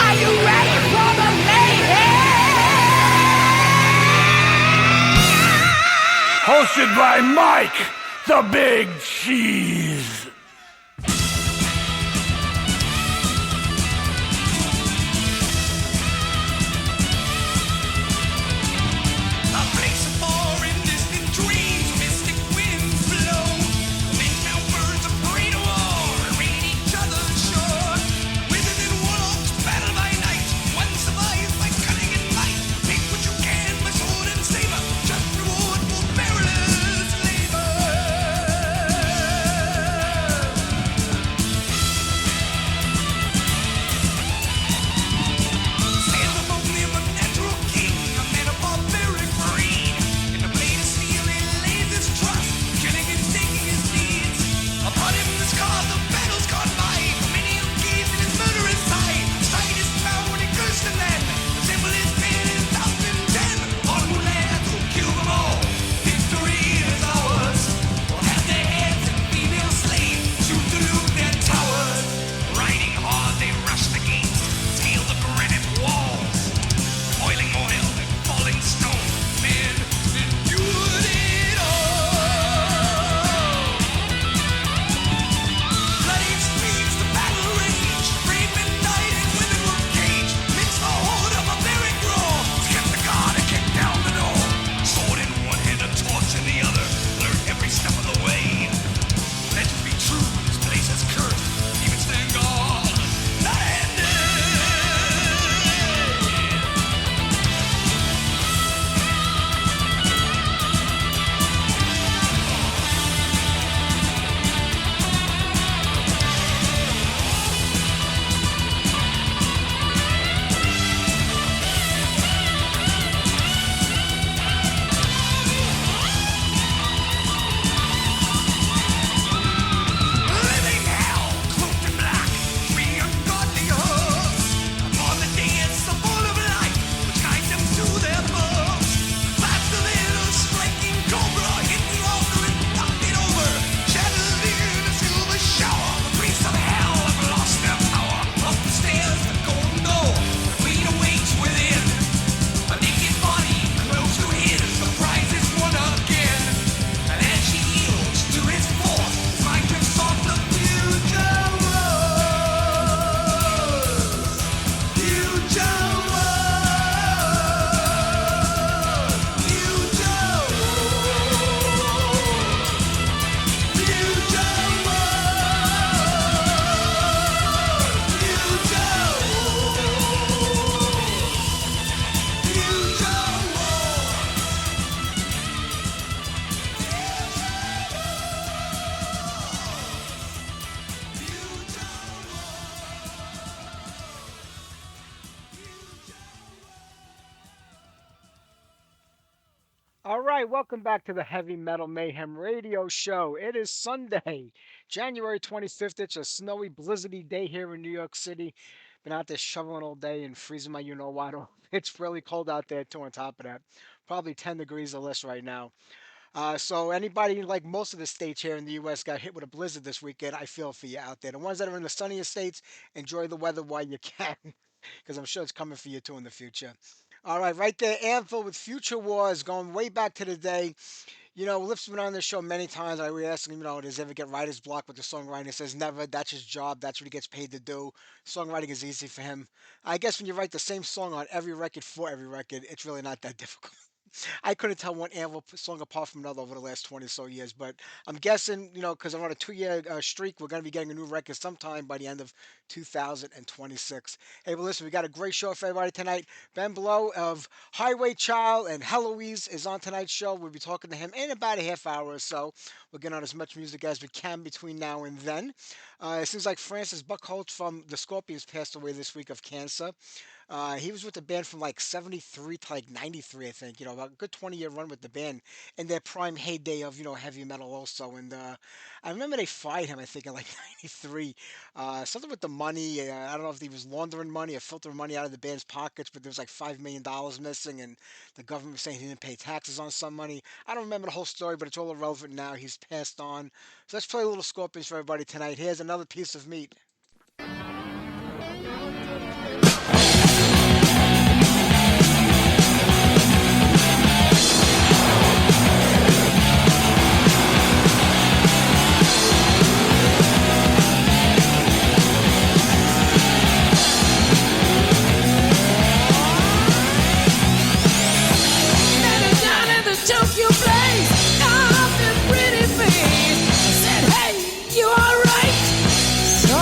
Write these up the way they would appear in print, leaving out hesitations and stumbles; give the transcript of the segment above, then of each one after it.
Are you ready for the mayhem? Hosted by Mike, the Big Cheese. A place of foreign distant dreams, mystic winds blow. Midtown birds of prey to war, raid each other's shore. Wizards and warlocks battle by night. One survives by cunning and might. Take what you can by sword and saber. Just reward for perilous labor. Stands among them a natural king, a man of barbaric breed. In the blade of steel he lays his trust, killing and taking his deeds. Upon him the scars of battles gone by, for many who gazed in his murderous eye. Stride his power and curse the land. The symbol is 10,010. On who lands will kill them all. Victory is ours. We'll have their heads and female slaves, shoot to loot their towers. Riding hard they rush the gates, scale the granite walls. Boiling oil and falling stone, men endured it all. Bloody streams, the battle raged. Brave men died and women were caged. Midst the horde of barbaric roar, kept the guard and kicked down the door. Sword in one hand, a torch in the other. Learned every step of the way. Legend be true, this place is cursed. Even stand guard, not ended. Living hell, cloaked in black, three ungodly hosts. Upon the dais, the ball of light, which guides them to their births. Blast of hell, striking cobra, hit the altar and knocked it over. Shattered in a silver shower, the priests of hell have lost their power. Up the stairs, the golden door, the queen awaits within. A naked body, close to his, the prize is won again. And as she yields to his force, his mind drifts on the future world. Future world. Future world. Future All right, welcome back to the Heavy Metal Mayhem Radio Show. It is Sunday, January 25th. It's a snowy, blizzardy day here in New York City. Been out there shoveling all day and freezing my you-know-what off. It's really cold out there, too, on top of that. Probably 10 degrees or less right now. So anybody, like most of the states here in the U.S., got hit with a blizzard this weekend, I feel for you out there. The ones that are in the sunnier states, enjoy the weather while you can, because I'm sure it's coming for you, too, in the future. All right, right there, Anthem with Future Wars, going way back to the day. Lip's been on this show many times. We ask him, does he ever get writer's block with the songwriting? He says never. That's his job. That's what he gets paid to do. Songwriting is easy for him. I guess when you write the same song on every record for every record, it's really not that difficult. I couldn't tell one Anvil song apart from another over the last 20 so years, but I'm guessing, because I'm on a 2 year streak, we're going to be getting a new record sometime by the end of 2026. Hey, well, listen, we got a great show for everybody tonight. Ben Blaauw of Highway Child and Heloise is on tonight's show. We'll be talking to him in about a half hour or so. We'll get on as much music as we can between now and then. It seems like Francis Buckholz from the Scorpions passed away this week of cancer. He was with the band from like 73 to like 93, I think. About a good 20-year run with the band in their prime heyday of, heavy metal also. And I remember they fired him, I think, in like 93. Something with the money. I don't know if he was laundering money or filtering money out of the band's pockets, but there was like $5 million missing, and the government was saying he didn't pay taxes on some money. I don't remember the whole story, but it's all irrelevant now. He's passed on. So let's play a little Scorpions for everybody tonight. Here's another piece of meat. Tokyo place, off the pretty face. I said, hey, you alright? So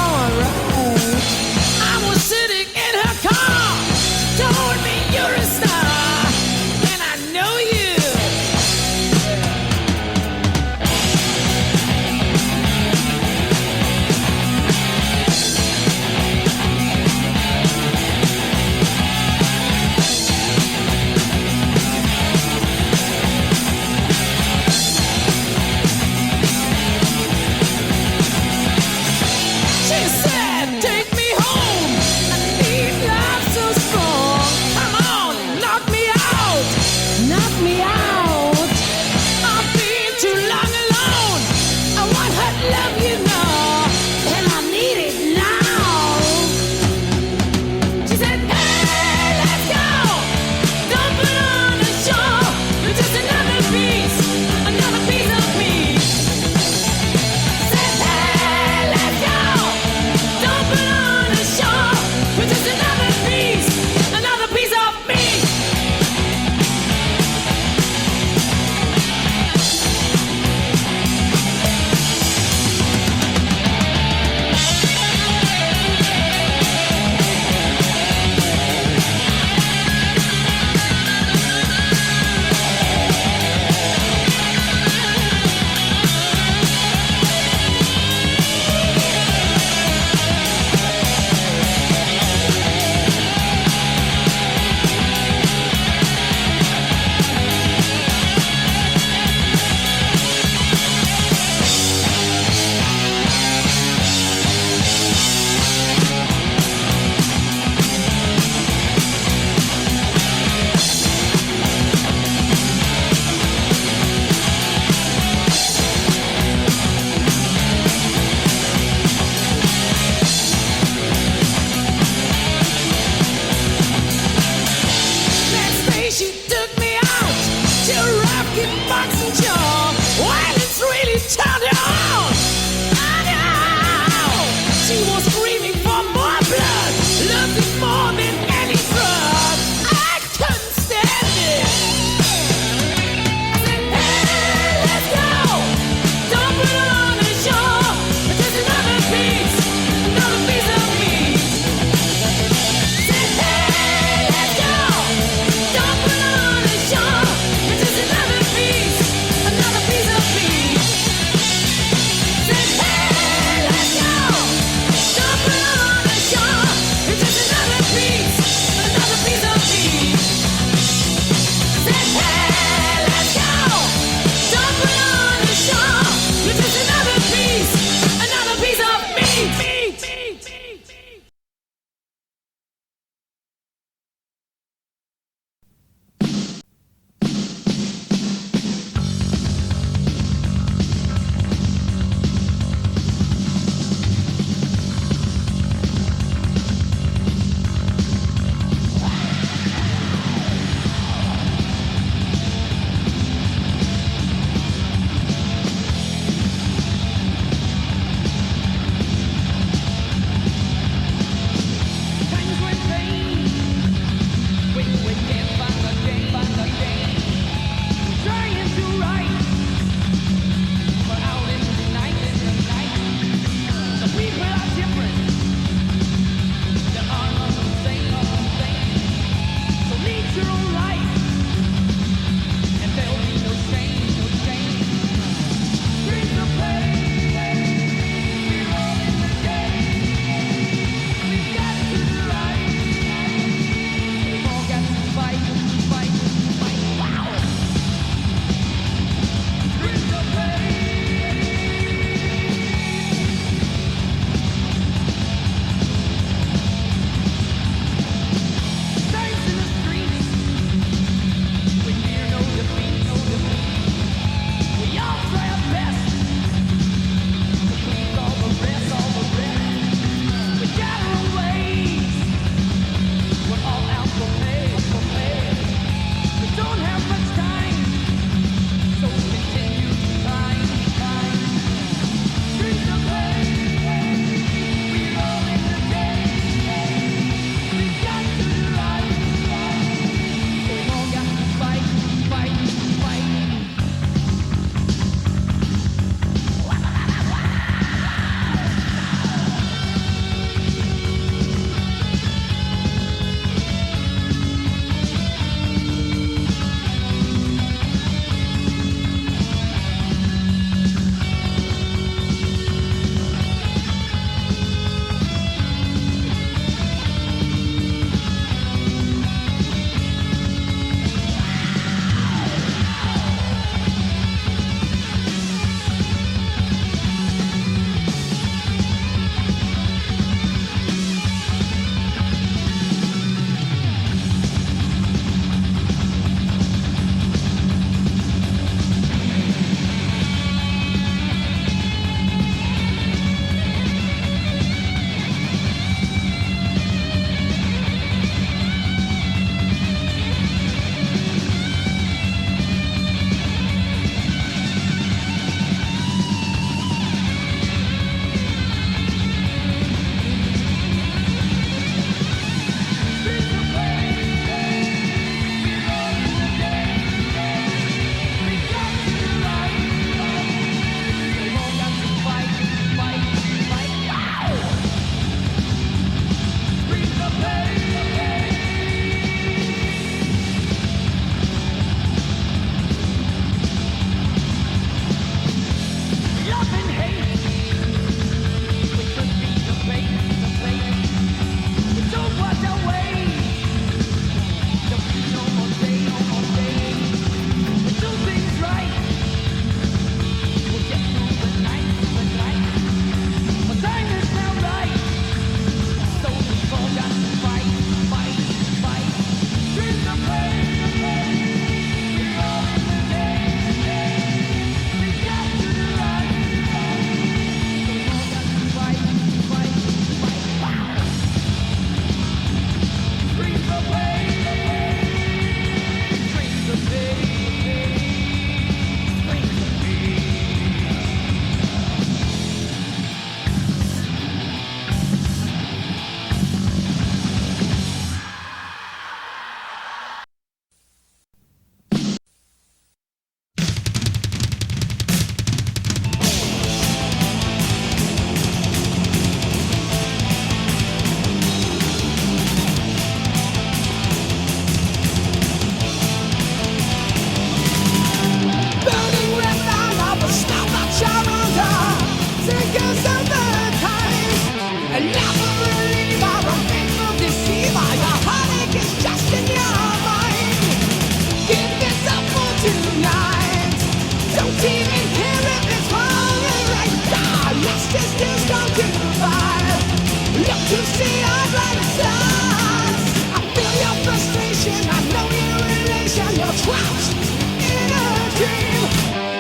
to see our bright stars. I feel your frustration, I know your elation. You're trapped in a dream.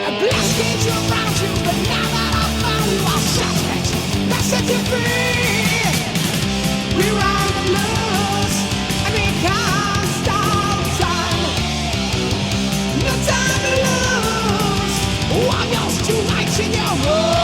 A glass cage around you, but now that I found you, I'll set it. That's set you free. We're on the loose, and we can't stop time. No time to lose. I'm yours tonight in your room.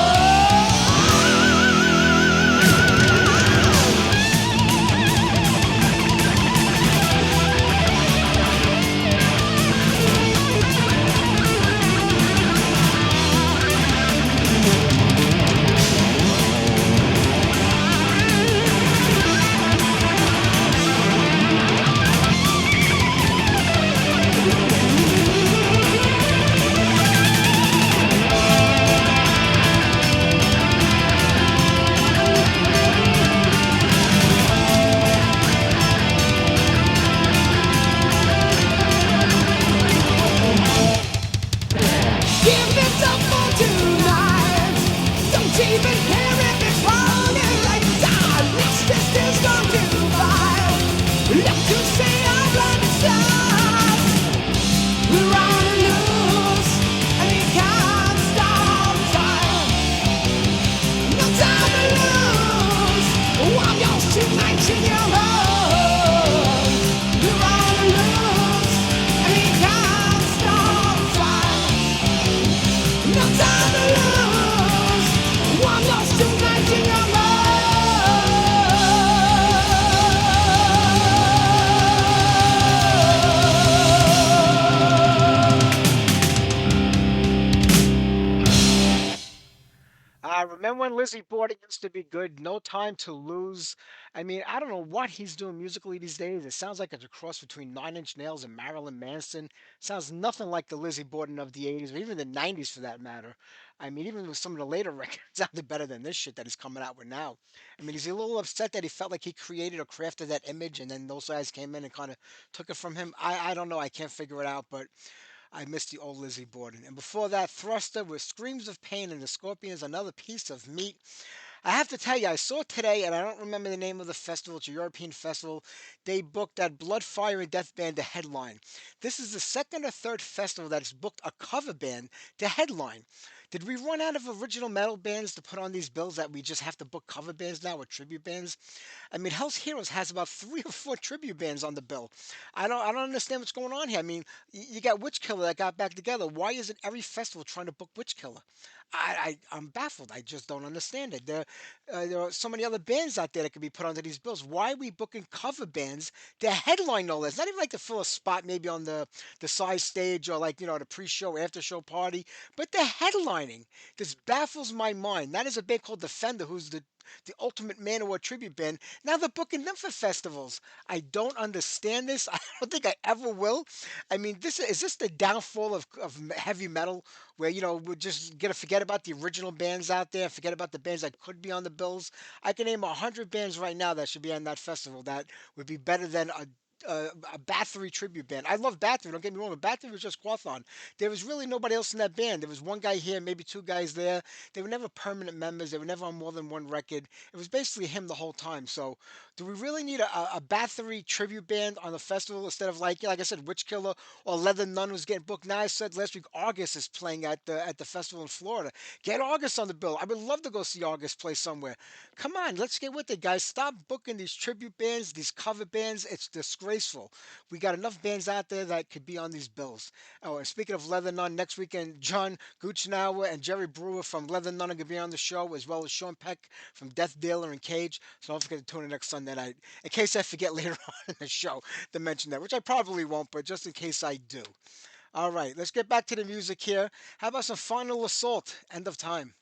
Give it up for tonight. Don't even care if it's wrong and like die. This is gone too far. Left to say our blind stars. We're on the loose and we can't stop time. No time to lose. Oh, I'm yours tonight in your home. We're on the loose and we can't stop time. No time to lose. One lost tonight in your love. Remember when Lizzie Borden used to be good? No Time to Lose. I mean, I don't know what he's doing musically these days. It sounds like it's a cross between Nine Inch Nails and Marilyn Manson. Sounds nothing like the Lizzie Borden of the 80s or even the 90s for that matter. I mean, even with some of the later records sounded better than this shit that he's coming out with now. I mean, he's a little upset that he felt like he created or crafted that image and then those guys came in and kind of took it from him. I don't know. I can't figure it out, but I miss the old Lizzie Borden. And before that, Thruster with Screams of Pain and the Scorpions, Another Piece of Meat. I have to tell you, I saw today, and I don't remember the name of the festival. It's a European festival. They booked that Blood, Fire, and Death band to headline. This is the second or third festival that's booked a cover band to headline. Did we run out of original metal bands to put on these bills that we just have to book cover bands now or tribute bands? I mean, Hell's Heroes has about 3 or 4 tribute bands on the bill. I don't understand what's going on here. I mean, you got Witch Killer that got back together. Why isn't every festival trying to book Witch Killer? I'm baffled. I just don't understand it. There are so many other bands out there that could be put onto these bills. Why are we booking cover bands to headline no less? Not even like to fill a spot maybe on the side stage or like the pre-show after show party, but the headlining. This baffles my mind. That is a band called Defender, who's the ultimate Manowar tribute band. Now they're booking them for festivals. I don't understand this. I don't think I ever will. I mean, this is this the downfall of heavy metal, where we're just gonna forget about the original bands out there, forget about the bands that could be on the bills. I can name 100 bands right now that should be on that festival that would be better than a Bathory tribute band. I love Bathory, don't get me wrong, but Bathory was just Quathon. There was really nobody else in that band. There was one guy here, maybe 2 guys there. They were never permanent members. They were never on more than one record. It was basically him the whole time. So, do we really need a Bathory tribute band on the festival instead of like I said, Witch Killer or Leather Nun was getting booked? Now I said last week August is playing at the festival in Florida. Get August on the bill. I would love to go see August play somewhere. Come on, let's get with it, guys. Stop booking these tribute bands, these cover bands. It's disgraceful. We got enough bands out there that could be on these bills. Oh, and speaking of Leather Nun, next weekend, John Guchnauer and Jerry Brewer from Leather Nun are going to be on the show, as well as Sean Peck from Death Dealer and Cage. So don't forget to tune in next Sunday night, in case I forget later on in the show to mention that, which I probably won't, but just in case I do. All right, let's get back to the music here. How about some Final Assault, End of Time?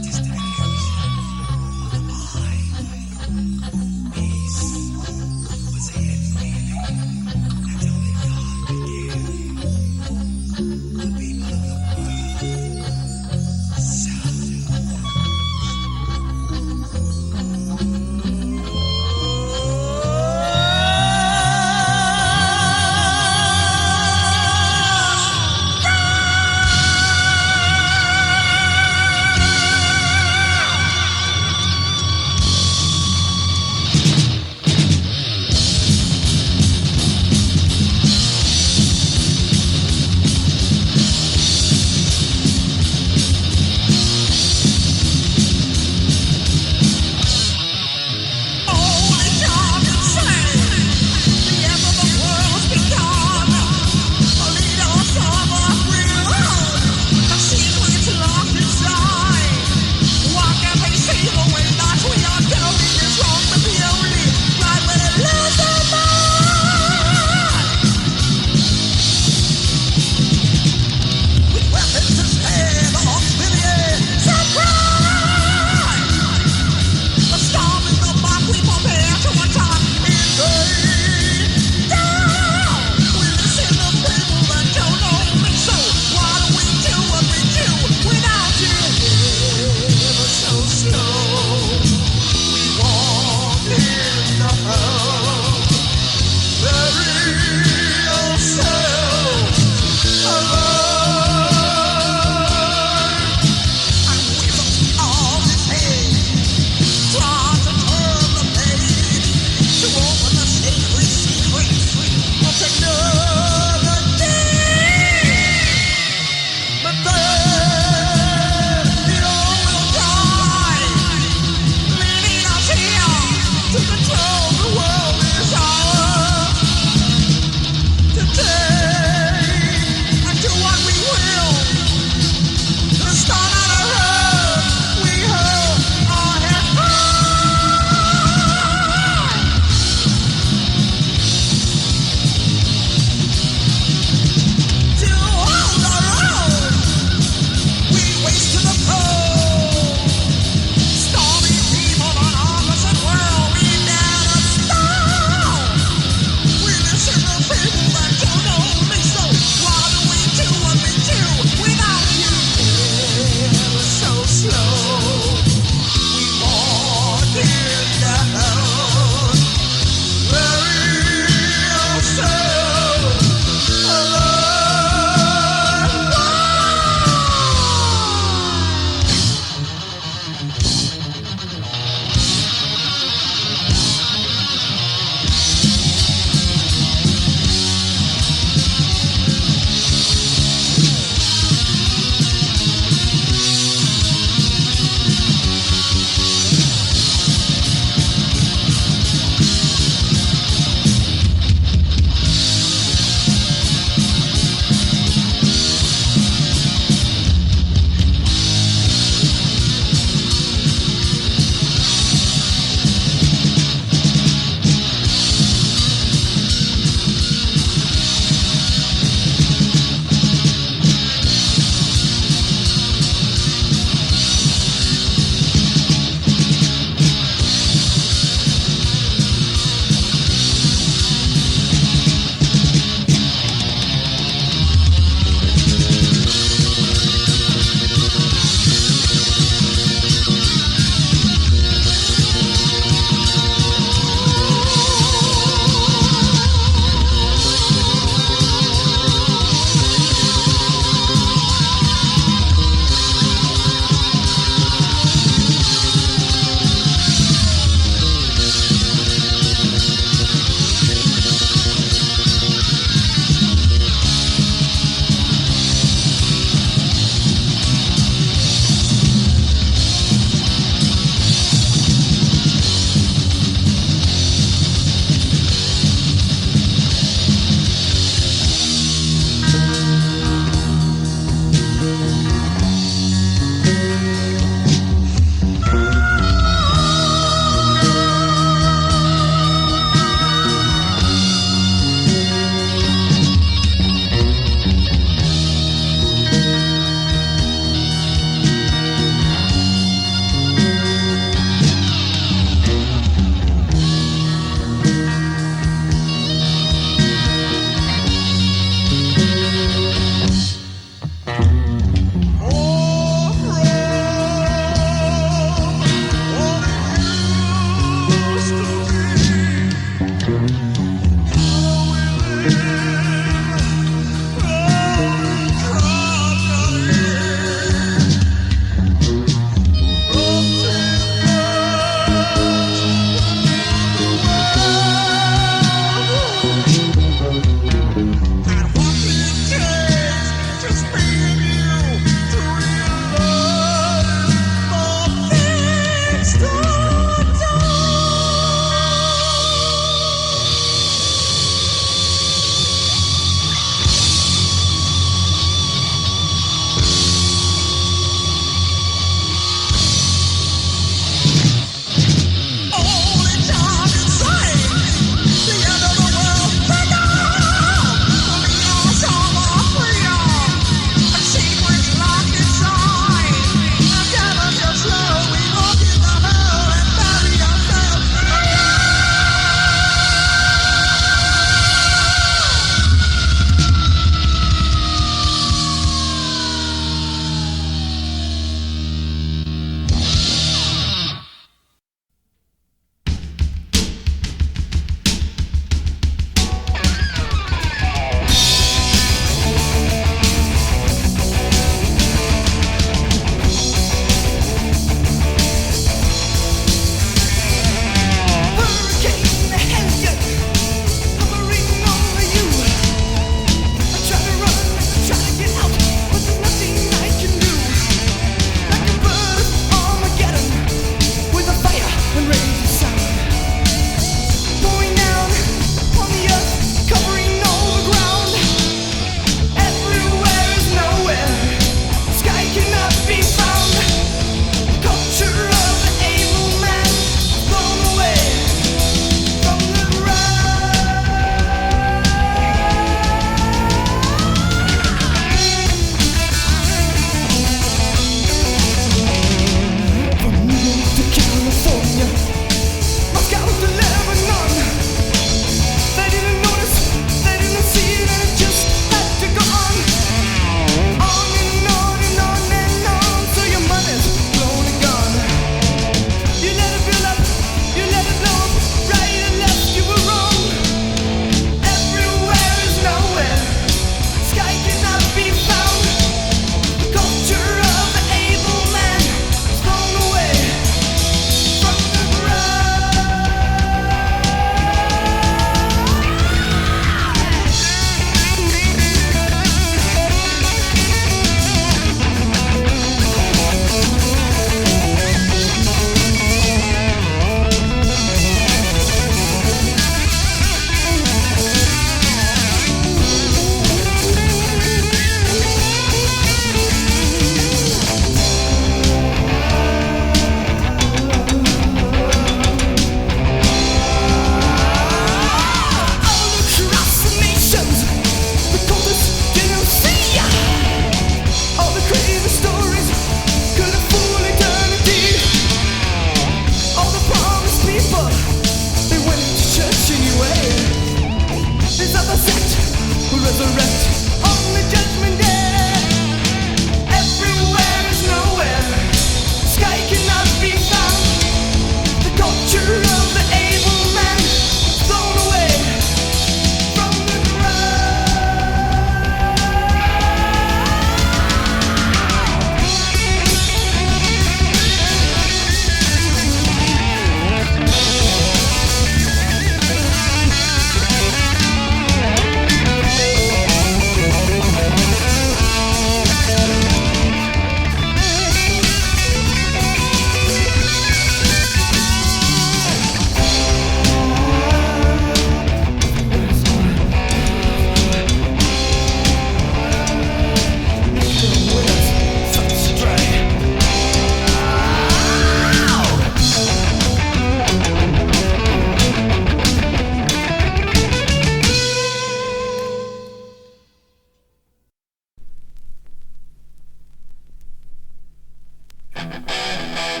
My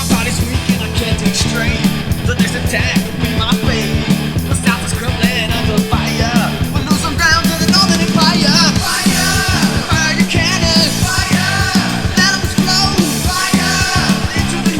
body's weak and I can't take strain. The next attack will be my fate. The south is crumbling under fire. We're losing ground to the northern empire. Fire! Fire your cannons! Fire! Let 'em explode! Fire! Into the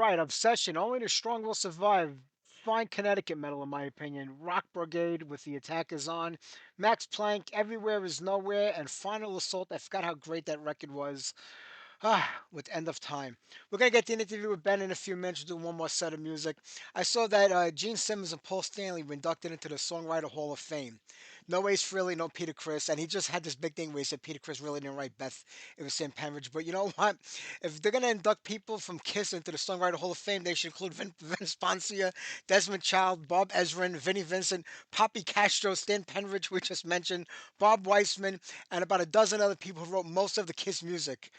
right, Obsession. Only the strong will survive. Fine Connecticut metal, in my opinion. Rock Brigade with The Attack is on. Max Planck, Everywhere is Nowhere, and Final Assault. I forgot how great that record was. With End of Time. We're going to get the interview with Ben in a few minutes. We'll do one more set of music. I saw that Gene Simmons and Paul Stanley were inducted into the Songwriter Hall of Fame. No Ace Frehley, no Peter Criss, and he just had this big thing where he said Peter Criss really didn't write Beth. It was Sam Penridge. But you know what? If they're going to induct people from Kiss into the Songwriter Hall of Fame, they should include Vince Poncia, Desmond Child, Bob Ezrin, Vinnie Vincent, Poppy Castro, Stan Penridge, we just mentioned, Bob Weissman, and about a dozen other people who wrote most of the Kiss music.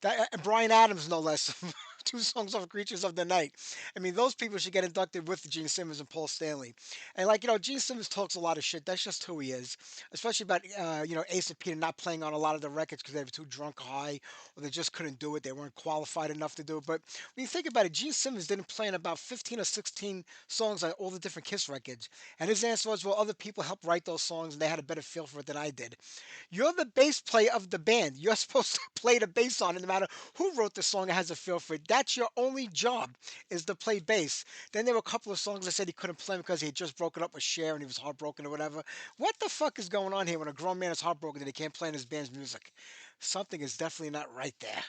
That Brian Adams, no less. Two songs off Creatures of the Night. I mean, those people should get inducted with Gene Simmons and Paul Stanley. And like Gene Simmons talks a lot of shit. That's just who he is. Especially about Ace and Peter not playing on a lot of the records because they were too drunk, high, or they just couldn't do it. They weren't qualified enough to do it. But when you think about it, Gene Simmons didn't play on about 15 or 16 songs on all the different Kiss records. And his answer was, well, other people helped write those songs and they had a better feel for it than I did. You're the bass player of the band. You're supposed to play the bass on it no matter who wrote the song and has a feel for it. That's your only job is to play bass. Then there were a couple of songs that said he couldn't play because he had just broken up with Cher and he was heartbroken or whatever. What the fuck is going on here when a grown man is heartbroken and he can't play in his band's music? Something is definitely not right there.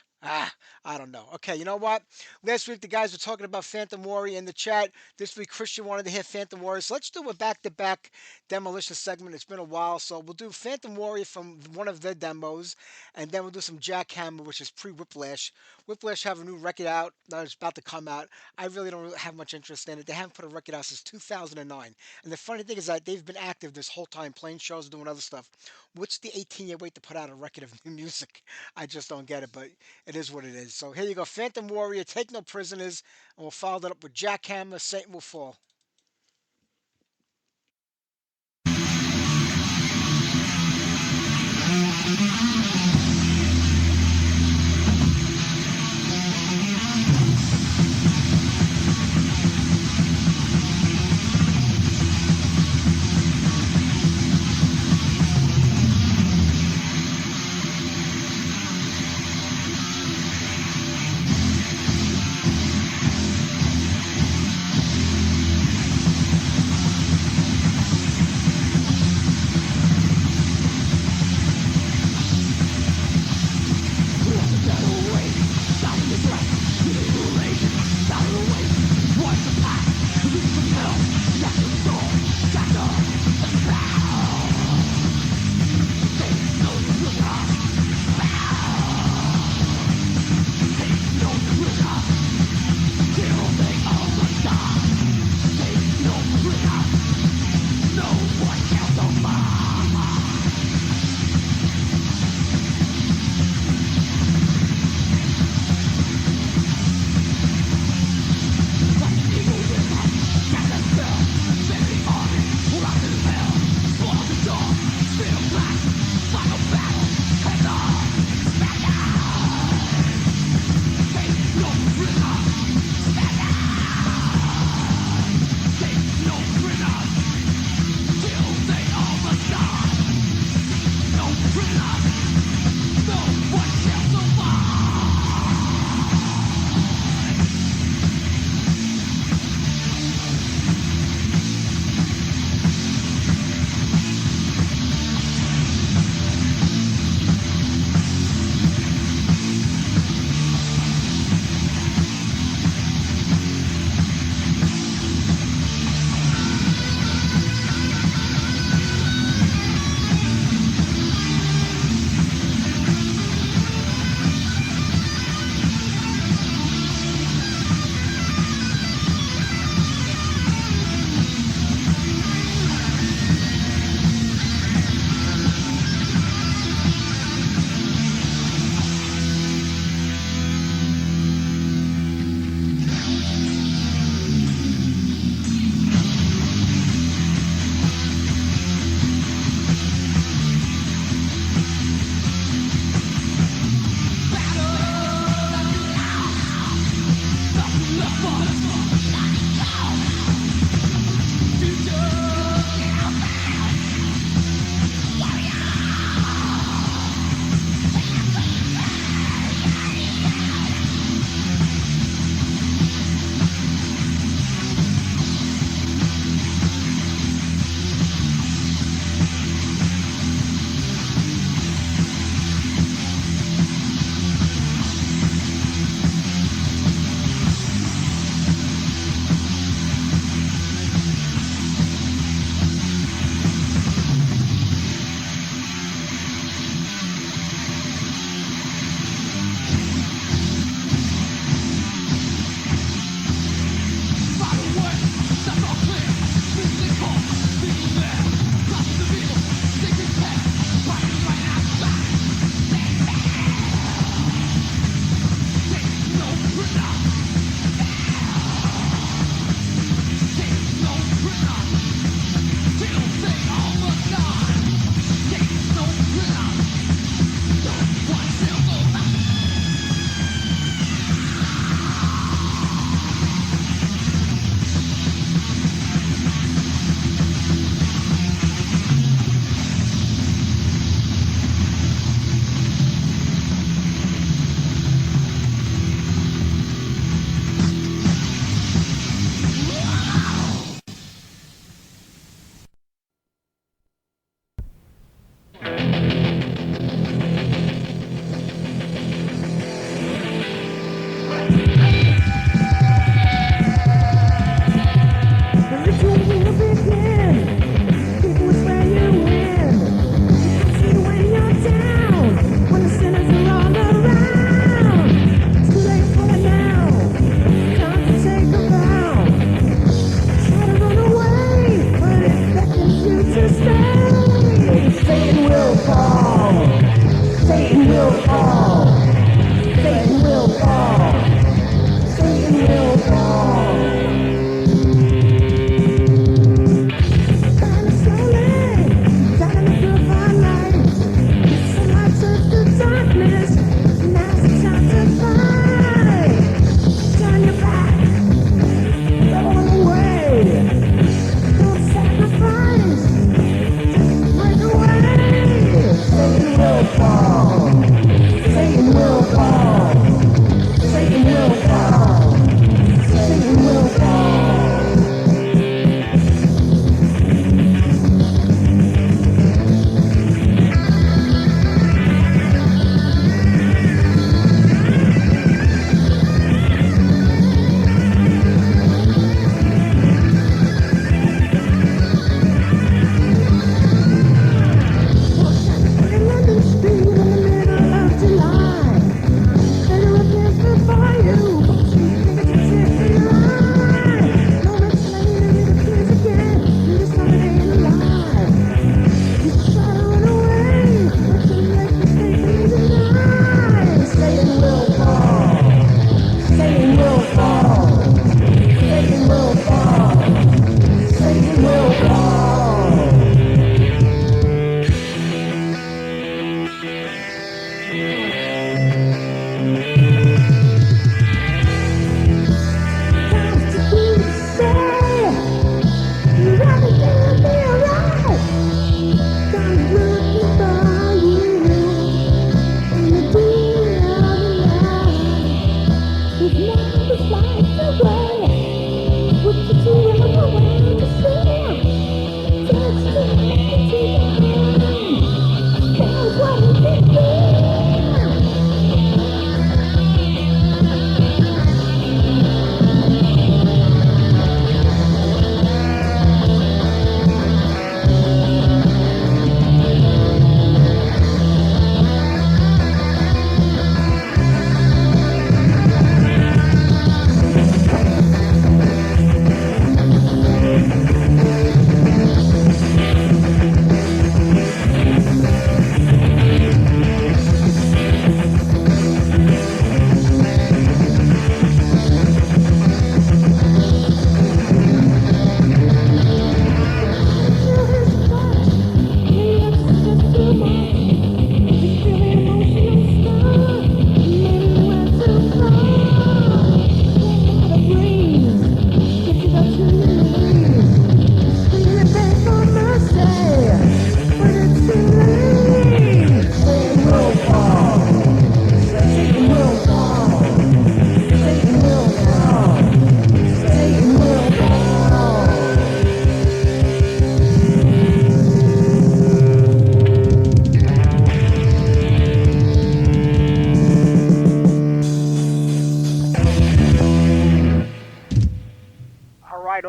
I don't know. Okay, you know what? Last week the guys were talking about Phantom Warrior in the chat. This week Christian wanted to hear Phantom Warrior. So let's do a back-to-back demolition segment. It's been a while, so we'll do Phantom Warrior from one of their demos, and then we'll do some Jackhammer, which is pre-Whiplash. Whiplash have a new record out that is about to come out. I really don't really have much interest in it. They haven't put a record out since 2009. And the funny thing is that they've been active this whole time, playing shows, doing other stuff. What's the 18-year wait to put out a record of new music? I just don't get it, but it is what it is. So here you go, Phantom Warrior, Take No Prisoners, and we'll follow that up with Jackhammer, Satan Will Fall.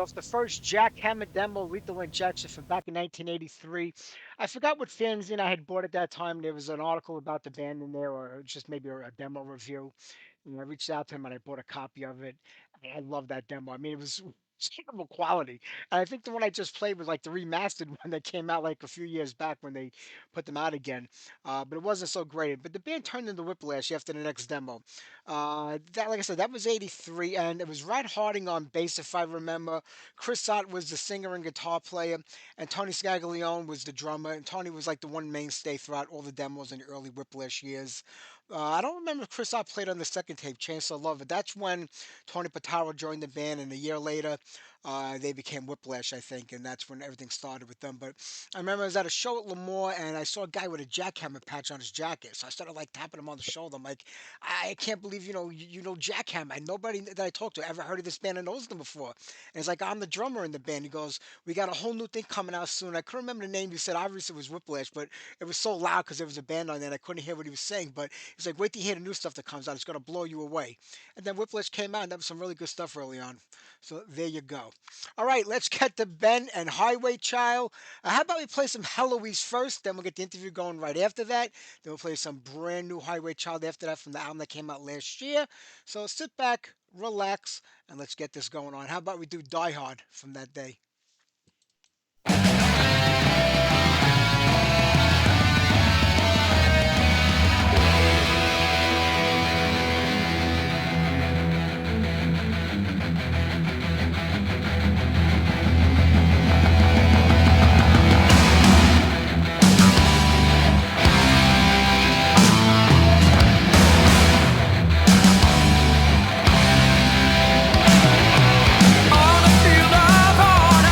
off. The first Jackhammer demo, Lethal Injection, from back in 1983. I forgot what fanzine I had bought at that time. There was an article about the band in there, or just maybe a demo review. And I reached out to him and I bought a copy of it. I love that demo. I mean, it was terrible quality. And I think the one I just played was like the remastered one that came out like a few years back when they put them out again. But it wasn't so great. But the band turned into Whiplash after the next demo. That, like I said, that was '83, and it was Rat Harding on bass, if I remember. Chris Ott was the singer and guitar player, and Tony Scaglione was the drummer. And Tony was like the one mainstay throughout all the demos in the early Whiplash years. I don't remember if Chris Ott played on the second tape, Chainsaw Love, but that's when Tony Pataro joined the band, and a year later, they became Whiplash, I think, and that's when everything started with them. But I remember I was at a show at Lemoore, and I saw a guy with a jackhammer patch on his jacket, so I started like tapping him on the shoulder. I'm like, I can't believe you know Jackhammer. And nobody that I talked to ever heard of this band and knows them before. And it's like, I'm the drummer in the band. He goes, we got a whole new thing coming out soon. I couldn't remember the name. He said obviously it was Whiplash, but it was so loud because there was a band on there and I couldn't hear what he was saying. But he's like, wait till you hear the new stuff that comes out. It's gonna blow you away. And then Whiplash came out, and that was some really good stuff early on. So there you go. All right, let's get to Ben and Highway Child. How about we play some Heloise first, then we'll get the interview going right after that. Then we'll play some brand new Highway Child after that from the album that came out last year. So sit back, relax, and let's get this going on. How about we do Die Hard from that day? On a field of honor.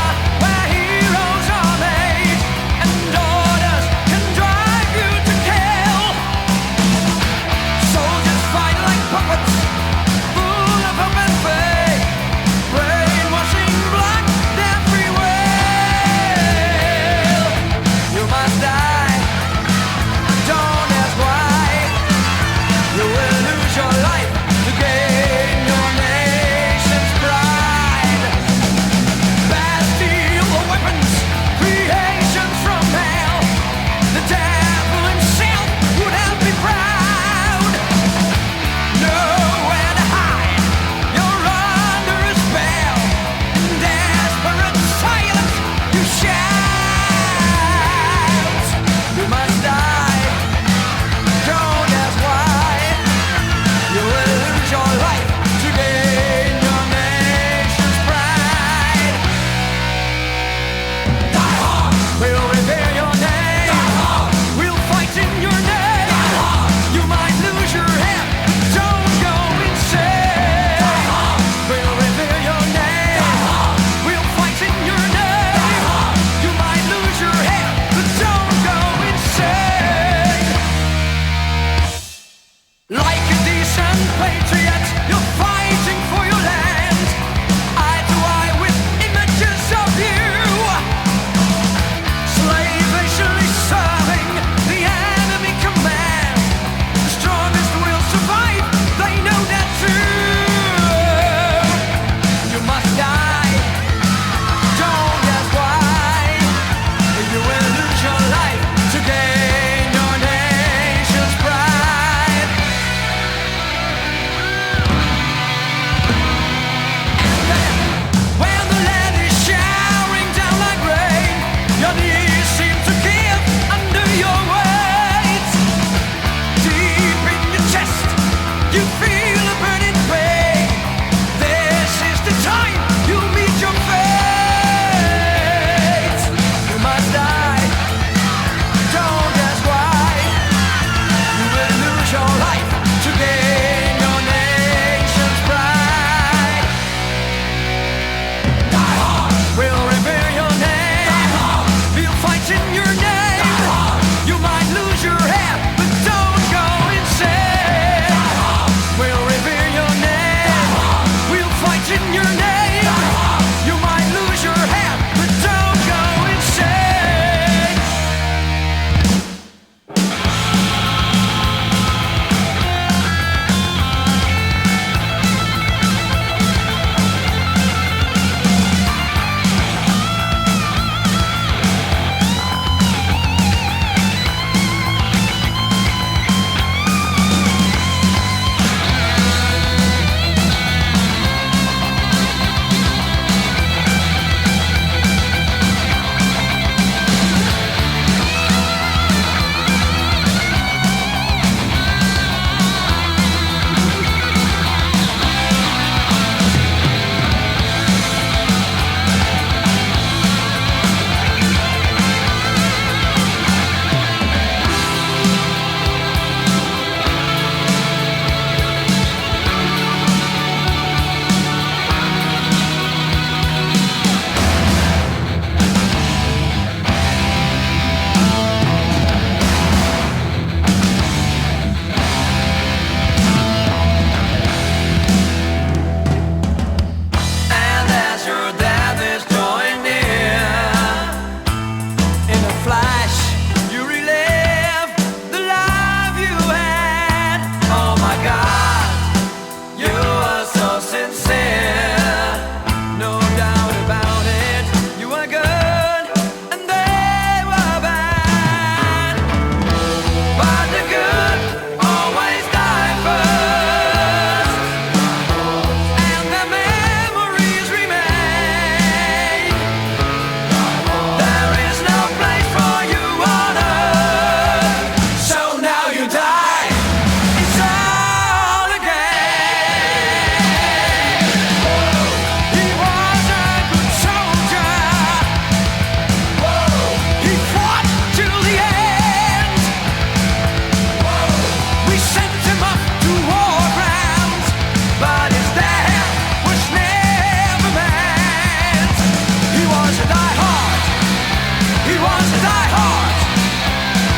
die hard.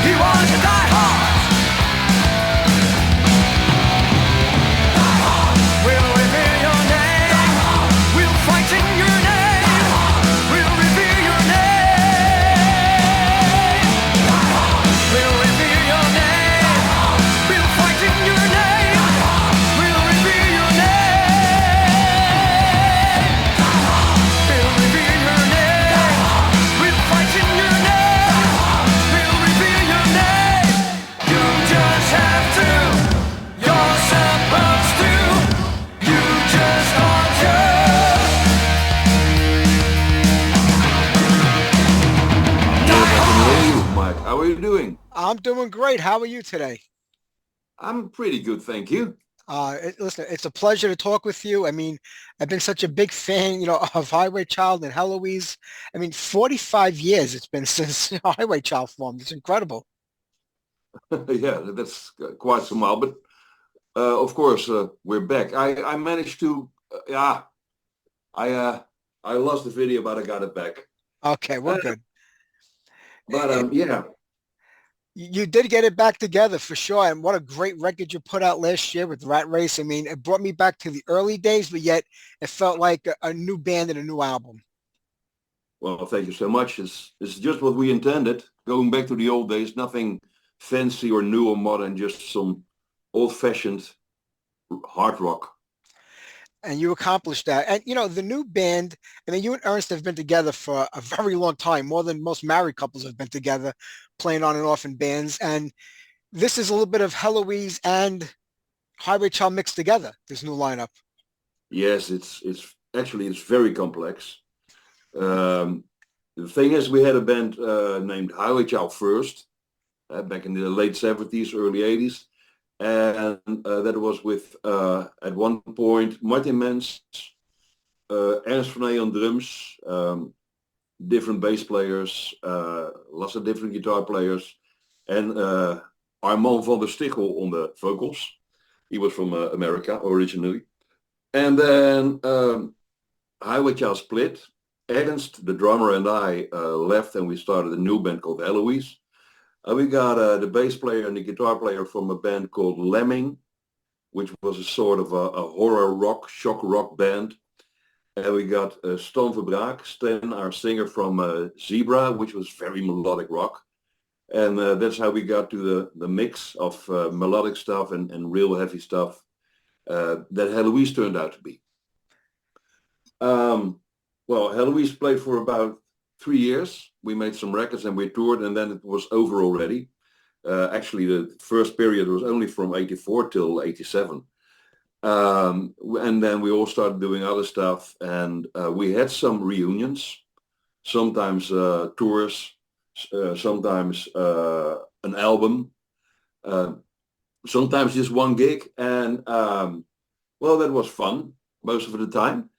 He wants to die hard. We'll revere your name. We'll fight in your name. We'll revere your name. We'll revere your name. We'll fight in your name. We'll revere your name. We'll revere your name. We'll fight in your name. We'll revere your name. You just have to. You're supposed to. You just ought to. Yes, I can hear you, Mike. How are you doing? I'm doing great. How are you today? I'm pretty good, thank you. Listen, it's a pleasure to talk with you. I mean, I've been such a big fan, of Highway Child and Heloise. I mean, 45 years it's been since Highway Child formed. It's incredible. Yeah, that's quite some while, but of course we're back. I managed to, yeah, I lost the video, but I got it back. Okay, we're Uh, good. but Eh, yeah, You did get it back together for sure. And what a great record you put out last year with Rat Race. I mean, it brought me back to the early days, but yet it felt like a new band and a new album. well, thank you so much. It's just what we intended. Going back to the old days, nothing fancy or new or modern, just some old-fashioned hard rock. And you accomplished that. And the new band, I mean, you and Ernst have been together for a very long time, more than most married couples have been together, playing on and off in bands. And this is a little bit of Heloise and Highway Child mixed together, this new lineup. Yes, it's actually it's very complex. The thing is, we had a band named Highway Chow first, back in the late 70s, early 80s. And that was with, at one point, Martin Mens, Ernst vanEy on drums, different bass players, lots of different guitar players, and Armand van der Stichel on the vocals. He was from America originally. And then Highway Child split. Ernst, the drummer, and I left, and we started a new band called Eloise. We got the bass player and the guitar player from a band called Lemming, which was a sort of a horror rock, shock rock band. And we got Stan Verbraak, Stan, our singer from Zebra, which was very melodic rock. And that's how we got to the mix of melodic stuff and real heavy stuff that Heloise turned out to be. Well, Heloise played for about 3 years. We made some records and we toured, and then it was over already. Actually, the first period was only from 84 till 87. And then we all started doing other stuff, and we had some reunions, sometimes tours, sometimes an album, sometimes just one gig. And well, that was fun most of the time.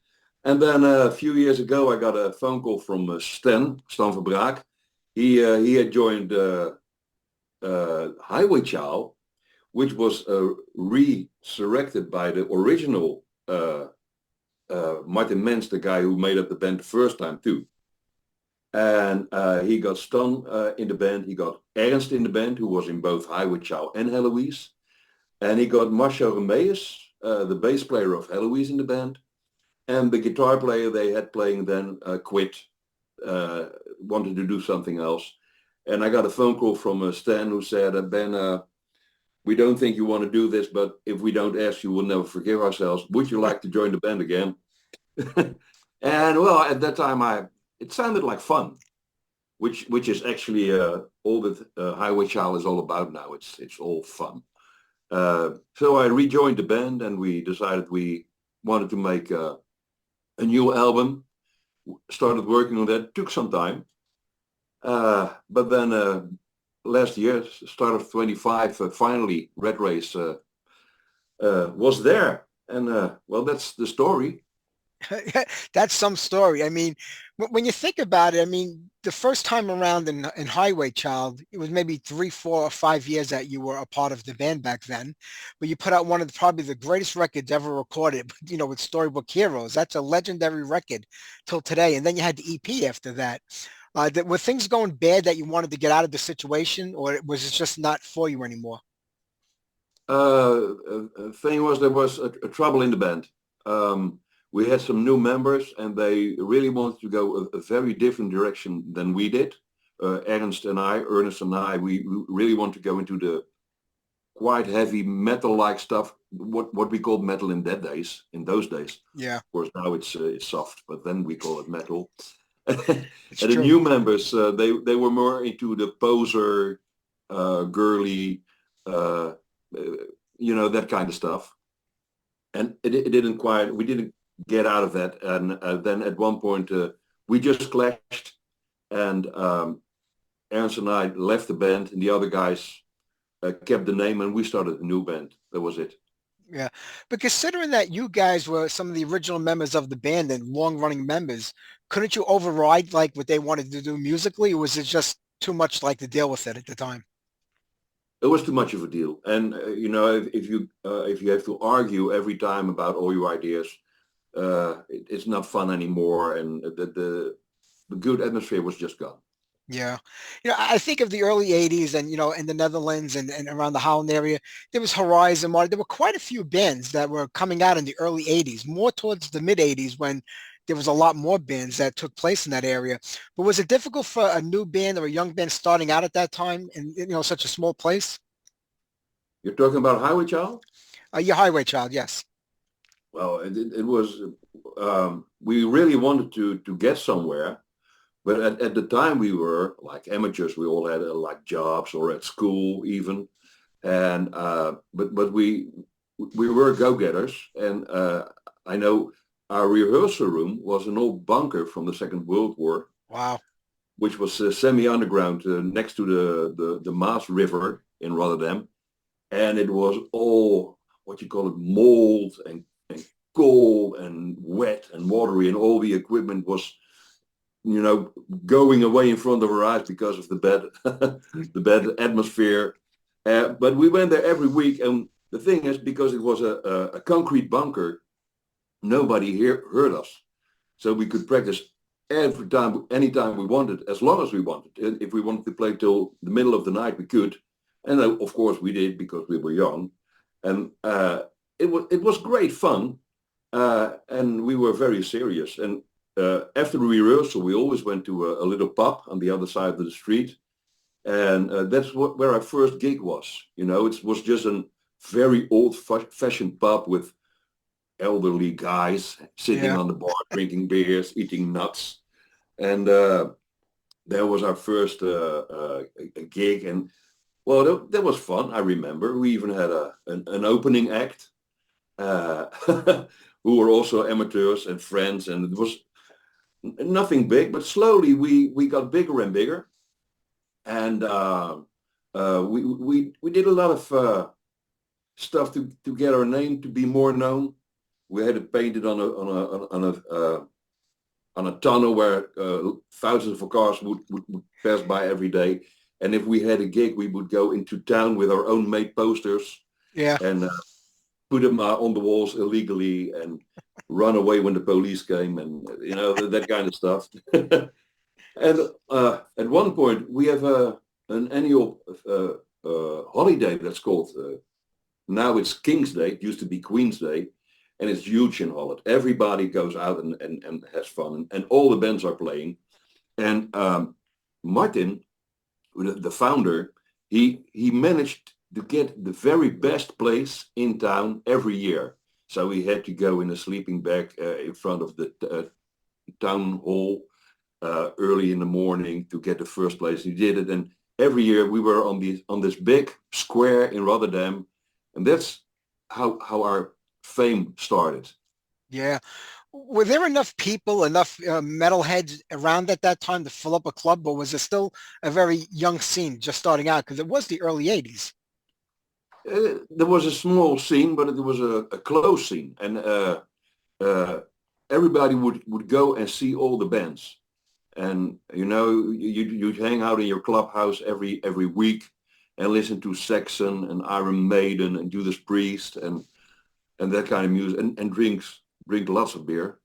And then a few years ago, I got a phone call from Stan Verbraak. He had joined Highway Chow, which was resurrected by the original Martin Mens, the guy who made up the band the first time too. And he got Stan in the band. He got Ernst in the band, who was in both Highway Chow and Heloise. And he got Marcel Remeus, the bass player of Heloise, in the band. And the guitar player they had playing then quit, wanted to do something else. And I got a phone call from Stan, who said, Ben, we don't think you want to do this, but if we don't ask you, we'll never forgive ourselves. Would you like to join the band again? And well, at that time, it sounded like fun, which is actually all that Highway Child is all about now. It's all fun. So I rejoined the band, and we decided we wanted to make a new album. Started working on that. Took some time, but then last year, start of 25, finally Red Race was there, and well, that's the story. That's some story. I mean, when you think about it, I mean, the first time around in Highway Child, it was maybe 3, 4, or 5 years that you were a part of the band back then, but you put out one of probably the greatest records ever recorded, with Storybook Heroes. That's a legendary record till today. And then you had the EP after that. Were things going bad that you wanted to get out of the situation, or was it just not for you anymore? Thing was there was a trouble in the band. We had some new members and they really wanted to go a very different direction than we did. Ernest and I, we really want to go into the quite heavy metal-like stuff, what we called metal in that days, in those days. Yeah, Of course, now it's soft, but then we call it metal. And it's the true. new members, they were more into the poser, girly, uh, that kind of stuff. And it didn't quite, we didn't get out of that. And then at one point, we just clashed, and Ernst and I left the band, and the other guys kept the name, and we started a new band. That was it. Yeah, but considering that you guys were some of the original members of the band and long-running members, couldn't you override like what they wanted to do musically, or was it just too much like to deal with it at the time? It was too much of a deal. And if you have to argue every time about all your ideas, it's not fun anymore, and the good atmosphere was just gone. Yeah. I think of the early 80s and, in the Netherlands and around the Holland area, there was Horizon. There were quite a few bands that were coming out in the early 80s, more towards the mid 80s when there was a lot more bands that took place in that area. But was it difficult for a new band or a young band starting out at that time in, such a small place? You're talking about Highway Child? Your Highway Child, yes. Well, it was, we really wanted to get somewhere, but at the time we were like amateurs. We all had like jobs or at school even, and but we were go-getters, and I know our rehearsal room was an old bunker from the Second World War, Wow. which was semi-underground next to the Maas River in Rotterdam, and it was all what you call it mold and cold and wet and watery, and all the equipment was going away in front of our eyes because of the bad the bad atmosphere. But we went there every week, and the thing is, because it was a concrete bunker, nobody here heard us, so we could practice every time, anytime we wanted, as long as we wanted. And if we wanted to play till the middle of the night, we could, and of course we did because we were young, and it was great fun, and we were very serious. And after the rehearsal, we always went to a little pub on the other side of the street, and that's where our first gig was. It was just a very old-fashioned pub with elderly guys sitting Yeah. on the bar, drinking beers, eating nuts, and that was our first gig. And well, that was fun. I remember we even had an opening act, uh, who were also amateurs and friends, and it was nothing big, but slowly we got bigger and bigger, and we did a lot of stuff to get our name to be more known. We had it painted on a tunnel where thousands of cars would pass by every day, and if we had a gig, we would go into town with our own made posters Yeah. and put them on the walls illegally and run away when the police came, and that kind of stuff. And at one point we have an annual holiday that's called, now it's King's Day. It used to be Queen's Day, and it's huge in Holland. Everybody goes out and has fun, and all the bands are playing. And Martin, the founder, he managed to get the very best place in town every year. So he had to go in a sleeping bag in front of the town hall early in the morning to get the first place. He did it, and every year we were on this big square in Rotterdam, and that's how our fame started. Yeah. Were there enough people, enough metalheads around at that time to fill up a club, or was it still a very young scene just starting out? Because it was the early 80s. There was a small scene, but it was a close scene, and uh, everybody would go and see all the bands. And you'd hang out in your clubhouse every week and listen to Saxon and Iron Maiden and Judas Priest and that kind of music, and drink lots of beer.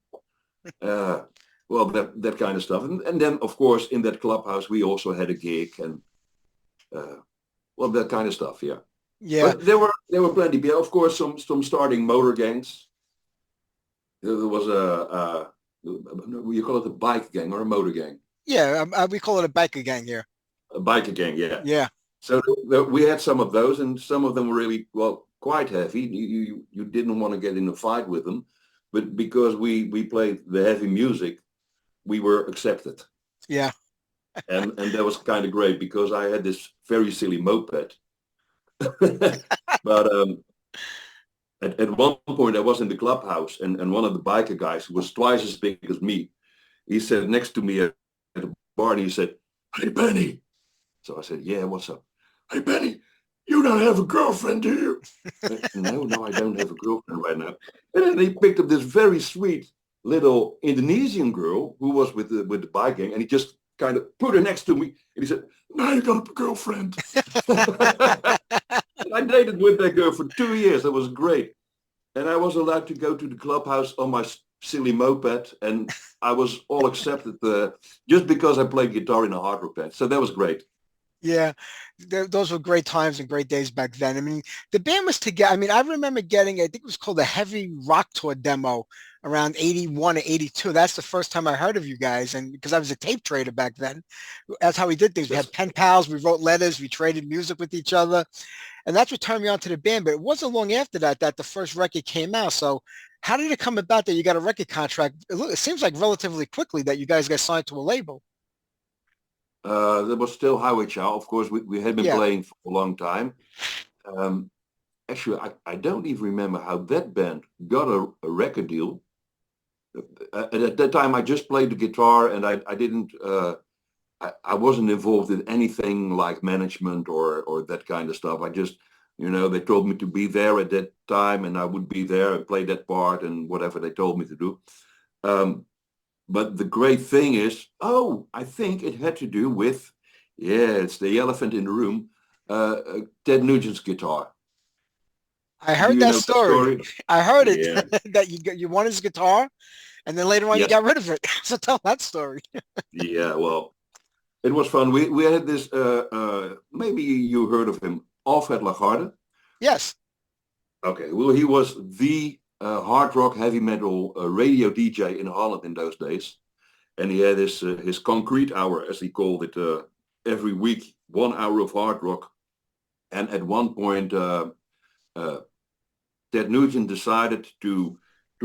Uh, well, that kind of stuff. And then, of course, in that clubhouse, we also had a gig and, uh, well, that kind of stuff, yeah. Yeah. But there were plenty. Yeah, of course, some starting motor gangs. There was you call it a bike gang or a motor gang? Yeah. We call it a biker gang here. A biker gang, yeah. Yeah. So we had some of those, and some of them were really, well, quite heavy. You didn't want to get in a fight with them, but because we played the heavy music, we were accepted. Yeah. And that was kind of great because I had this very silly moped. But at one point I was in the clubhouse, and one of the biker guys who was twice as big as me, he sat next to me at the bar and he said, "Hey Benny." So I said, "Yeah, what's up?" "Hey Benny, you don't have a girlfriend, do you?" No, I don't have a girlfriend right now. And then he picked up this very sweet little Indonesian girl who was with the bike gang, and he just kind of put her next to me, and he said, "Now you got a girlfriend." I dated with that girl for 2 years. That was great. And I was allowed to go to the clubhouse on my silly moped, and I was all accepted just because I played guitar in a hard rock band. So that was great. Yeah, those were great times and great days back then. I mean, the band was together. I mean, I remember getting, I think it was called the Heavy Rock Tour demo around 81 or 82. That's the first time I heard of you guys. And because I was a tape trader back then, that's how we did things. We That's had pen pals, we wrote letters, we traded music with each other. And that's what turned me on to the band. But it wasn't long after that that the first record came out. So how did it come about that you got a record contract? It seems like relatively quickly that you guys got signed to a label. there was still Highway Chow. Of course, we had been Yeah. playing for a long time. Um, Actually, I don't even remember how that band got a record deal. At that time, I just played the guitar, and I didn't. I wasn't involved in anything like management or that kind of stuff. I just, they told me to be there at that time, and I would be there and play that part and whatever they told me to do. Um, but the great thing is, oh, I think it had to do with, yeah, it's the elephant in the room, Ted Nugent's guitar. I Do heard you that know the story. story? I heard it Yeah. that you won his guitar and then later on you Yes. got rid of it. So tell that story. Yeah. Well, it was fun. We had this. Maybe you heard of him, Alfred Lagarde. Yes. Okay. Well, he was the hard rock heavy metal radio DJ in Holland in those days, and he had his concrete hour, as he called it, every week, 1 hour of hard rock. And at one point, uh, Ted Nugent decided to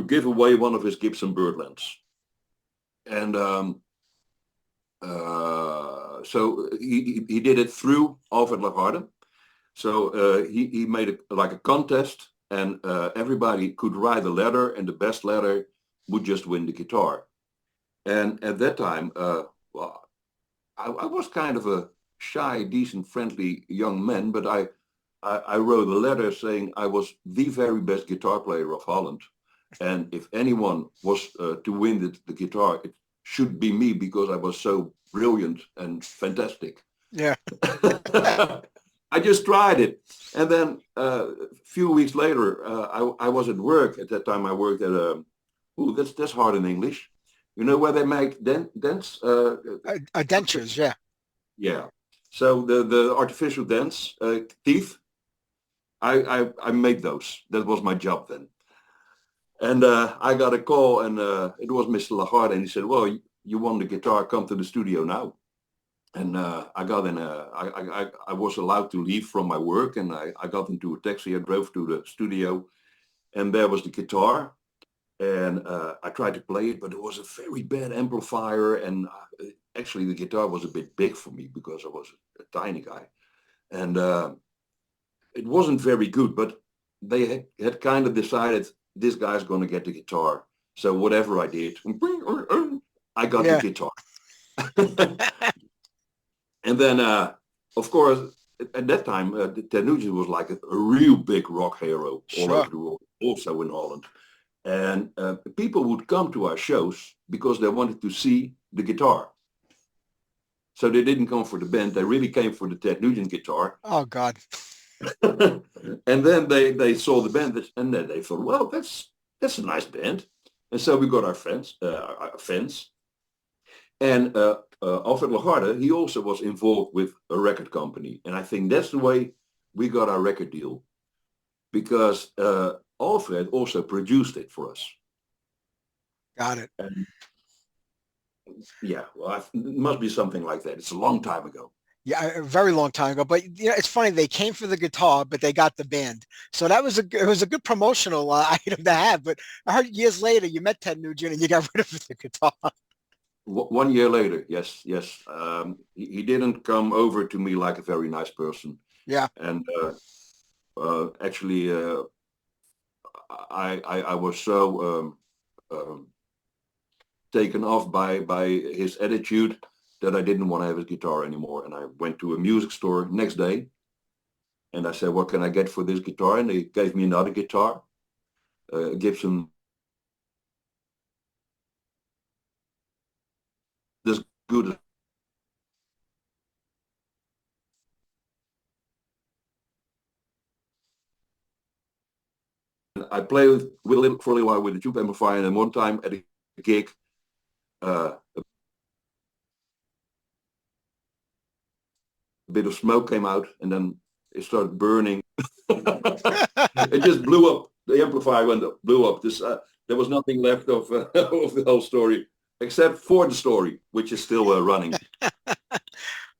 give away one of his Gibson Birdlands, and so he did it through Alfred Lagarde. So he made like a contest, and everybody could write a letter, and the best letter would just win the guitar. And at that time, well, I was kind of a shy, decent, friendly young man, but I wrote a letter saying I was the very best guitar player of Holland. And if anyone was to win the guitar, it should be me because I was so brilliant and fantastic. Yeah. I just tried it. And then a few weeks later, I was at work. At that time, I worked at that's hard in English. You know where they make dents? Dentures. Yeah. Yeah. So the artificial dents, teeth, I made those. That was my job then. And I got a call, and it was Mr. Lagarde, and he said, "Well, you won the guitar. Come to the studio now." And I got in I was allowed to leave from my work, and I got into a taxi. I drove to the studio, and there was the guitar, and I tried to play it, but it was a very bad amplifier, and actually the guitar was a bit big for me because I was a tiny guy, and it wasn't very good. But they had kind of decided this guy's going to get the guitar. So whatever I did, I got the Yeah. guitar. And then, of course, at that time, Ted Nugent was like a real big rock hero all Sure. over the world, also in Holland. And people would come to our shows because they wanted to see the guitar. So they didn't come for the band. They really came for the Ted Nugent guitar. Oh God. And then they saw the band, and then they thought, well, that's a nice band. And so we got our fans. And Alfred Lagarde, he also was involved with a record company. And I think that's the way we got our record deal because Alfred also produced it for us. Got it. And yeah, well, it must be something like that. It's a long time ago. Yeah, a very long time ago. But it's funny. They came for the guitar, but they got the band. So that was it was a good promotional item to have. But I heard years later you met Ted Nugent and you got rid of the guitar. 1 year later, yes, yes. He didn't come over to me like a very nice person. Yeah, And actually, I was so taken off by his attitude that I didn't want to have his guitar anymore. And I went to a music store next day and I said, what can I get for this guitar? And they gave me another guitar, Gibson, this good. I played for a little while with the tube amplifier, and then one time at a gig, a bit of smoke came out, and then it started burning. It just blew up. The amplifier blew up. There was nothing left of of the whole story except for the story, which is still running.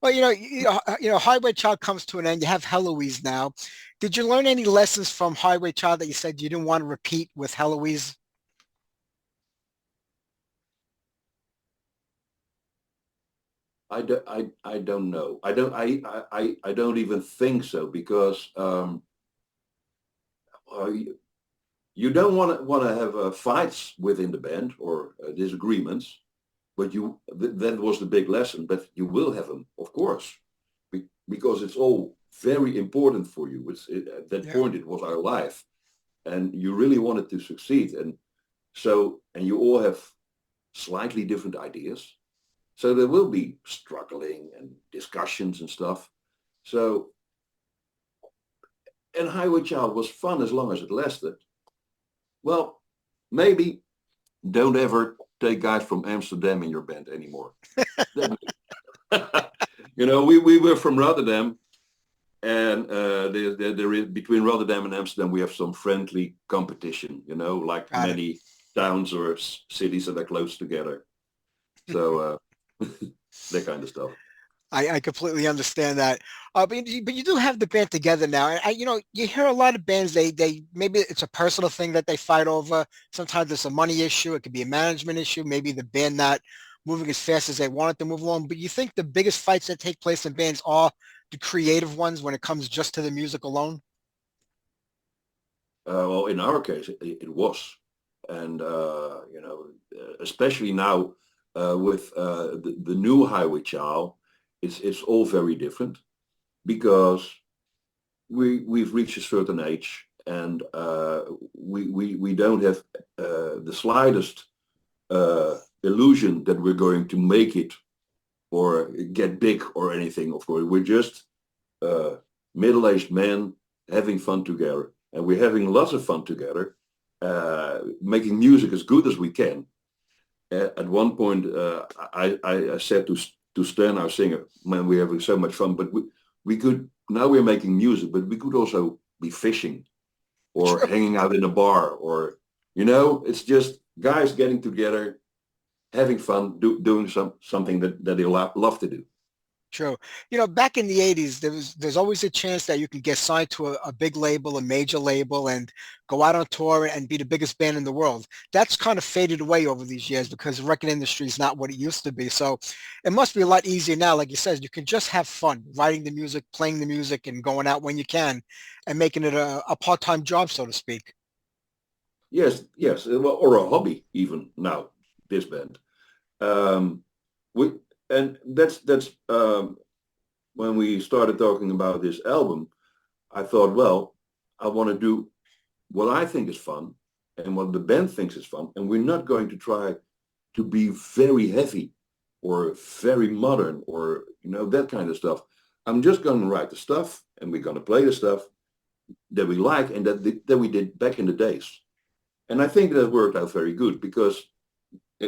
well, Highway Child comes to an end. You have Heloise now. Did you learn any lessons from Highway Child that you said you didn't want to repeat with Heloise? I don't know. I don't even think so because you don't want to have fights within the band or disagreements, but that was the big lesson. But you will have them, of course, because it's all very important for you. At that point, it was our life, and you really wanted to succeed, and you all have slightly different ideas. So there will be struggling and discussions and stuff. So, and Highway Child was fun as long as it lasted. Well, maybe don't ever take guys from Amsterdam in your band anymore. We were from Rotterdam, and there is between Rotterdam and Amsterdam we have some friendly competition. Like Got it. many towns or cities that are close together. So that kind of stuff. I completely understand that. But you do have the band together now. And you hear a lot of bands, they maybe it's a personal thing that they fight over. Sometimes it's a money issue. It could be a management issue. Maybe the band not moving as fast as they wanted to move along. But you think the biggest fights that take place in bands are the creative ones when it comes just to the music alone? Well, in our case, it was. And, especially now with the new Highway Chow, it's all very different because we've reached a certain age and we don't have the slightest illusion that we're going to make it or get big or anything. Of course, we're just middle-aged men having fun together, and we're having lots of fun together, making music as good as we can. At one point, I said to Stern, our singer, man, we're having so much fun, but we could, now we're making music, but we could also be fishing or hanging out in a bar or, it's just guys getting together, having fun, doing something that they love to do. True. Back in the 80s, there's always a chance that you can get signed to a big label, a major label, and go out on tour and be the biggest band in the world. That's kind of faded away over these years because the record industry is not what it used to be. So it must be a lot easier now. Like you said, you can just have fun writing the music, playing the music, and going out when you can and making it a part-time job, so to speak. Yes, yes, well, or a hobby even now, this band. Um, we and that's when we started talking about this album, I thought, well, I want to do what I think is fun and what the band thinks is fun, and we're not going to try to be very heavy or very modern or that kind of stuff. I'm just going to write the stuff, and we're going to play the stuff that we like and that we did back in the days. And I think that worked out very good because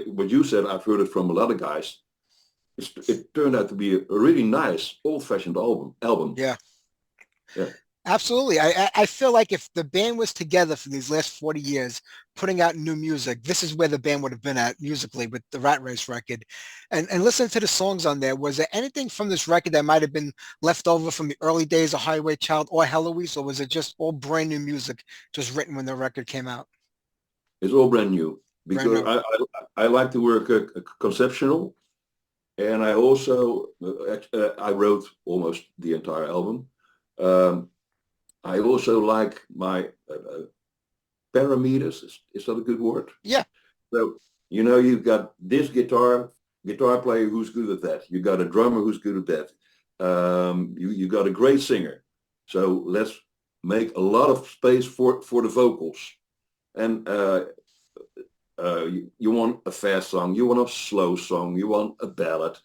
what you said, I've heard it from a lot of guys. it turned out to be a really nice old-fashioned album. Yeah. Yeah. Absolutely. I feel like if the band was together for these last 40 years, putting out new music, this is where the band would have been at musically with the Rat Race record. And listening to the songs on there, was there anything from this record that might have been left over from the early days of Highway Child or Heloise, or was it just all brand new music just written when the record came out? It's all brand new Brand because new. I like to work conceptual, and I also I wrote almost the entire album. Um, I also like my parameters. Is that a good word? Yeah. So you've got this guitar player who's good at that. You got a drummer who's good at that. You got a great singer. So let's make a lot of space for the vocals. And you want a fast song, you want a slow song, you want a ballad,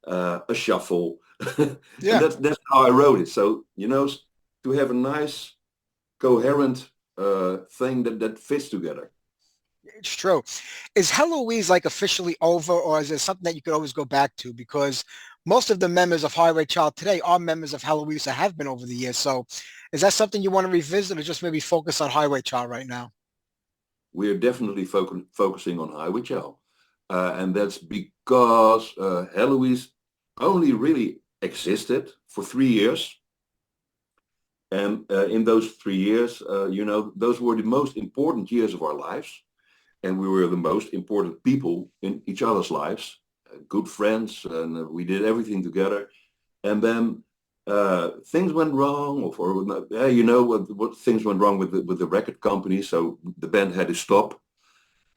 a shuffle, and Yeah. that's how I wrote it. So to have a nice, coherent thing that fits together. It's true. Is Heloise like officially over, or is it something that you could always go back to? Because most of the members of Highway Child today are members of Heloise that have been over the years. So is that something you want to revisit, or just maybe focus on Highway Child right now? We're definitely focusing on Highway Chow. And that's because Heloise only really existed for 3 years. And in those 3 years, those were the most important years of our lives. And we were the most important people in each other's lives, good friends, and we did everything together. And then things went wrong, what things went wrong with the record company, so the band had to stop.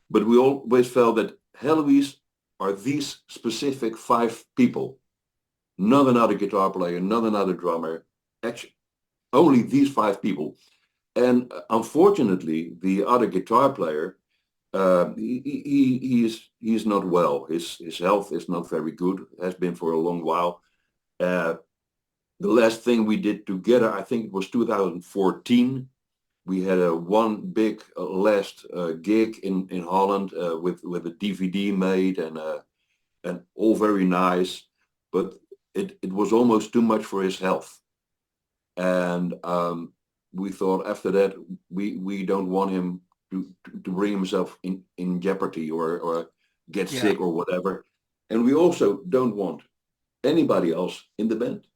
But we always felt that Heloise are these specific 5 people, not another guitar player, not another drummer, actually only these 5 people. And unfortunately, the other guitar player, he's not well. His health is not very good. Has been for a long while. Uh, the last thing we did together, I think it was 2014. We had a one big last gig in Holland with a DVD made and all very nice, but it was almost too much for his health. And we thought after that we don't want him to bring himself in jeopardy or get Yeah. sick or whatever. And we also don't want anybody else in the band.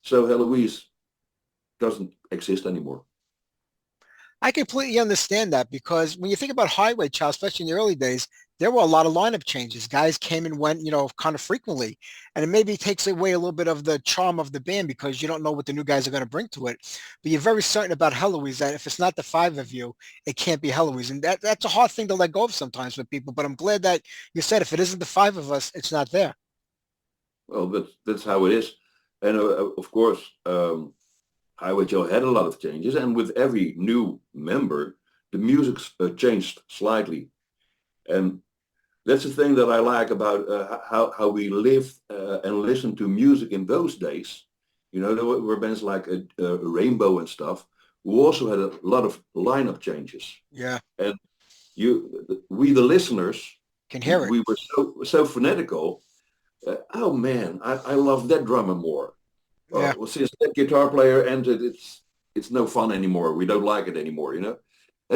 So Heloise doesn't exist anymore. I completely understand that because when you think about Highway Child, especially in the early days, there were a lot of lineup changes. Guys came and went, kind of frequently. And it maybe takes away a little bit of the charm of the band because you don't know what the new guys are going to bring to it. But you're very certain about Heloise that if it's not the 5 of you, it can't be Heloise. And that's a hard thing to let go of sometimes with people. But I'm glad that you said if it isn't the 5 of us, it's not there. Well, that's how it is. And of course, Highway Joe had a lot of changes, and with every new member, the music changed slightly. And that's the thing that I like about how we live and listen to music in those days. There were bands like Rainbow and stuff, who also had a lot of lineup changes. Yeah. And we the listeners, Can hear it. we were so fanatical. Oh man, I love that drummer more. Yeah. Well, since that guitar player ended, it's no fun anymore. We don't like it anymore. And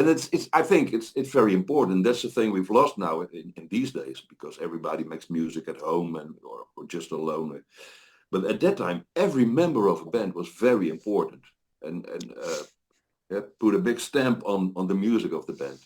it's I think it's very important. That's the thing we've lost now in these days because everybody makes music at home or just alone. But at that time, every member of a band was very important and yeah, put a big stamp on the music of the band.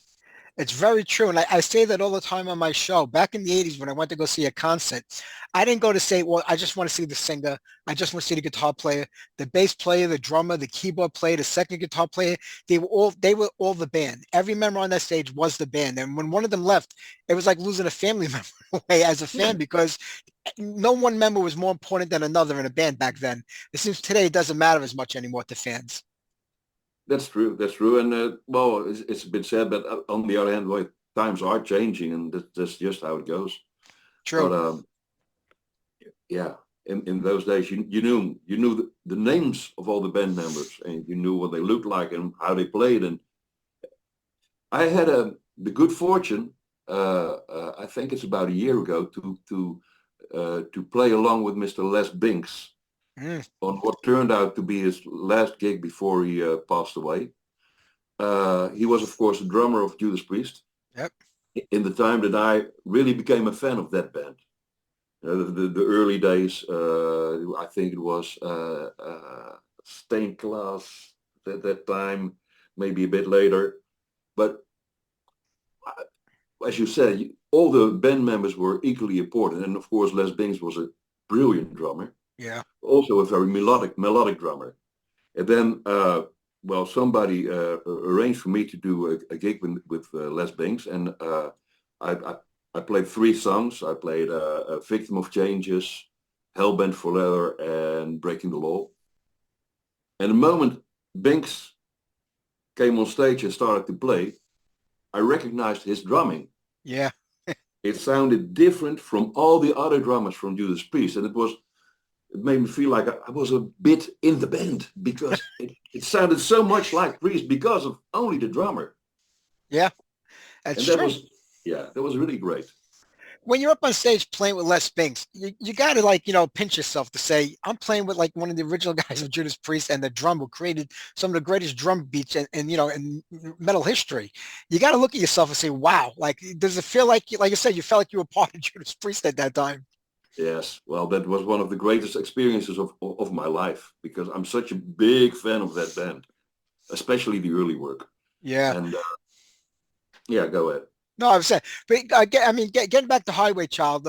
It's very true. And I say that all the time on my show. Back in the 80s when I went to go see a concert, I didn't go to say, well, I just want to see the singer. I just want to see the guitar player, the bass player, the drummer, the keyboard player, the second guitar player. They were all the band. Every member on that stage was the band. And when one of them left, it was like losing a family member away as a fan because no one member was more important than another in a band back then. It seems today it doesn't matter as much anymore to fans. That's true. That's true. And well, it's a bit sad, but on the other hand, well, times are changing, and that's just how it goes. True. But yeah, in those days, you knew the names of all the band members, and you knew what they looked like and how they played. And I had the good fortune, I think it's about a year ago, to to play along with Mr. Les Binks on what turned out to be his last gig before he passed away. He was, of course, the drummer of Judas Priest. Yep. In the time that I really became a fan of that band. The early days, I think it was Stained Glass at that time, maybe a bit later. But as you said, all the band members were equally important. And of course, Les Binks was a brilliant drummer. Yeah. Also a very melodic drummer. And then, somebody arranged for me to do a gig with Les Binks. And I played 3 songs. I played a Victim of Changes, Hellbent for Leather, and Breaking the Law. And the moment Binks came on stage and started to play, I recognized his drumming. Yeah. It sounded different from all the other drummers from Judas Priest. And it made me feel like I was a bit in the band because it sounded so much like Priest because of only the drummer. Yeah. That's true. That was really great. When you're up on stage playing with Les Binks, you got to pinch yourself to say, I'm playing with like one of the original guys of Judas Priest and the drum who created some of the greatest drum beats in metal history. You got to look at yourself and say, wow, like, does it feel like you said, you felt like you were part of Judas Priest at that time? Yes, well, that was one of the greatest experiences of my life because I'm such a big fan of that band, especially the early work. Yeah. And go ahead. No, I was saying, but getting back to Highway Child,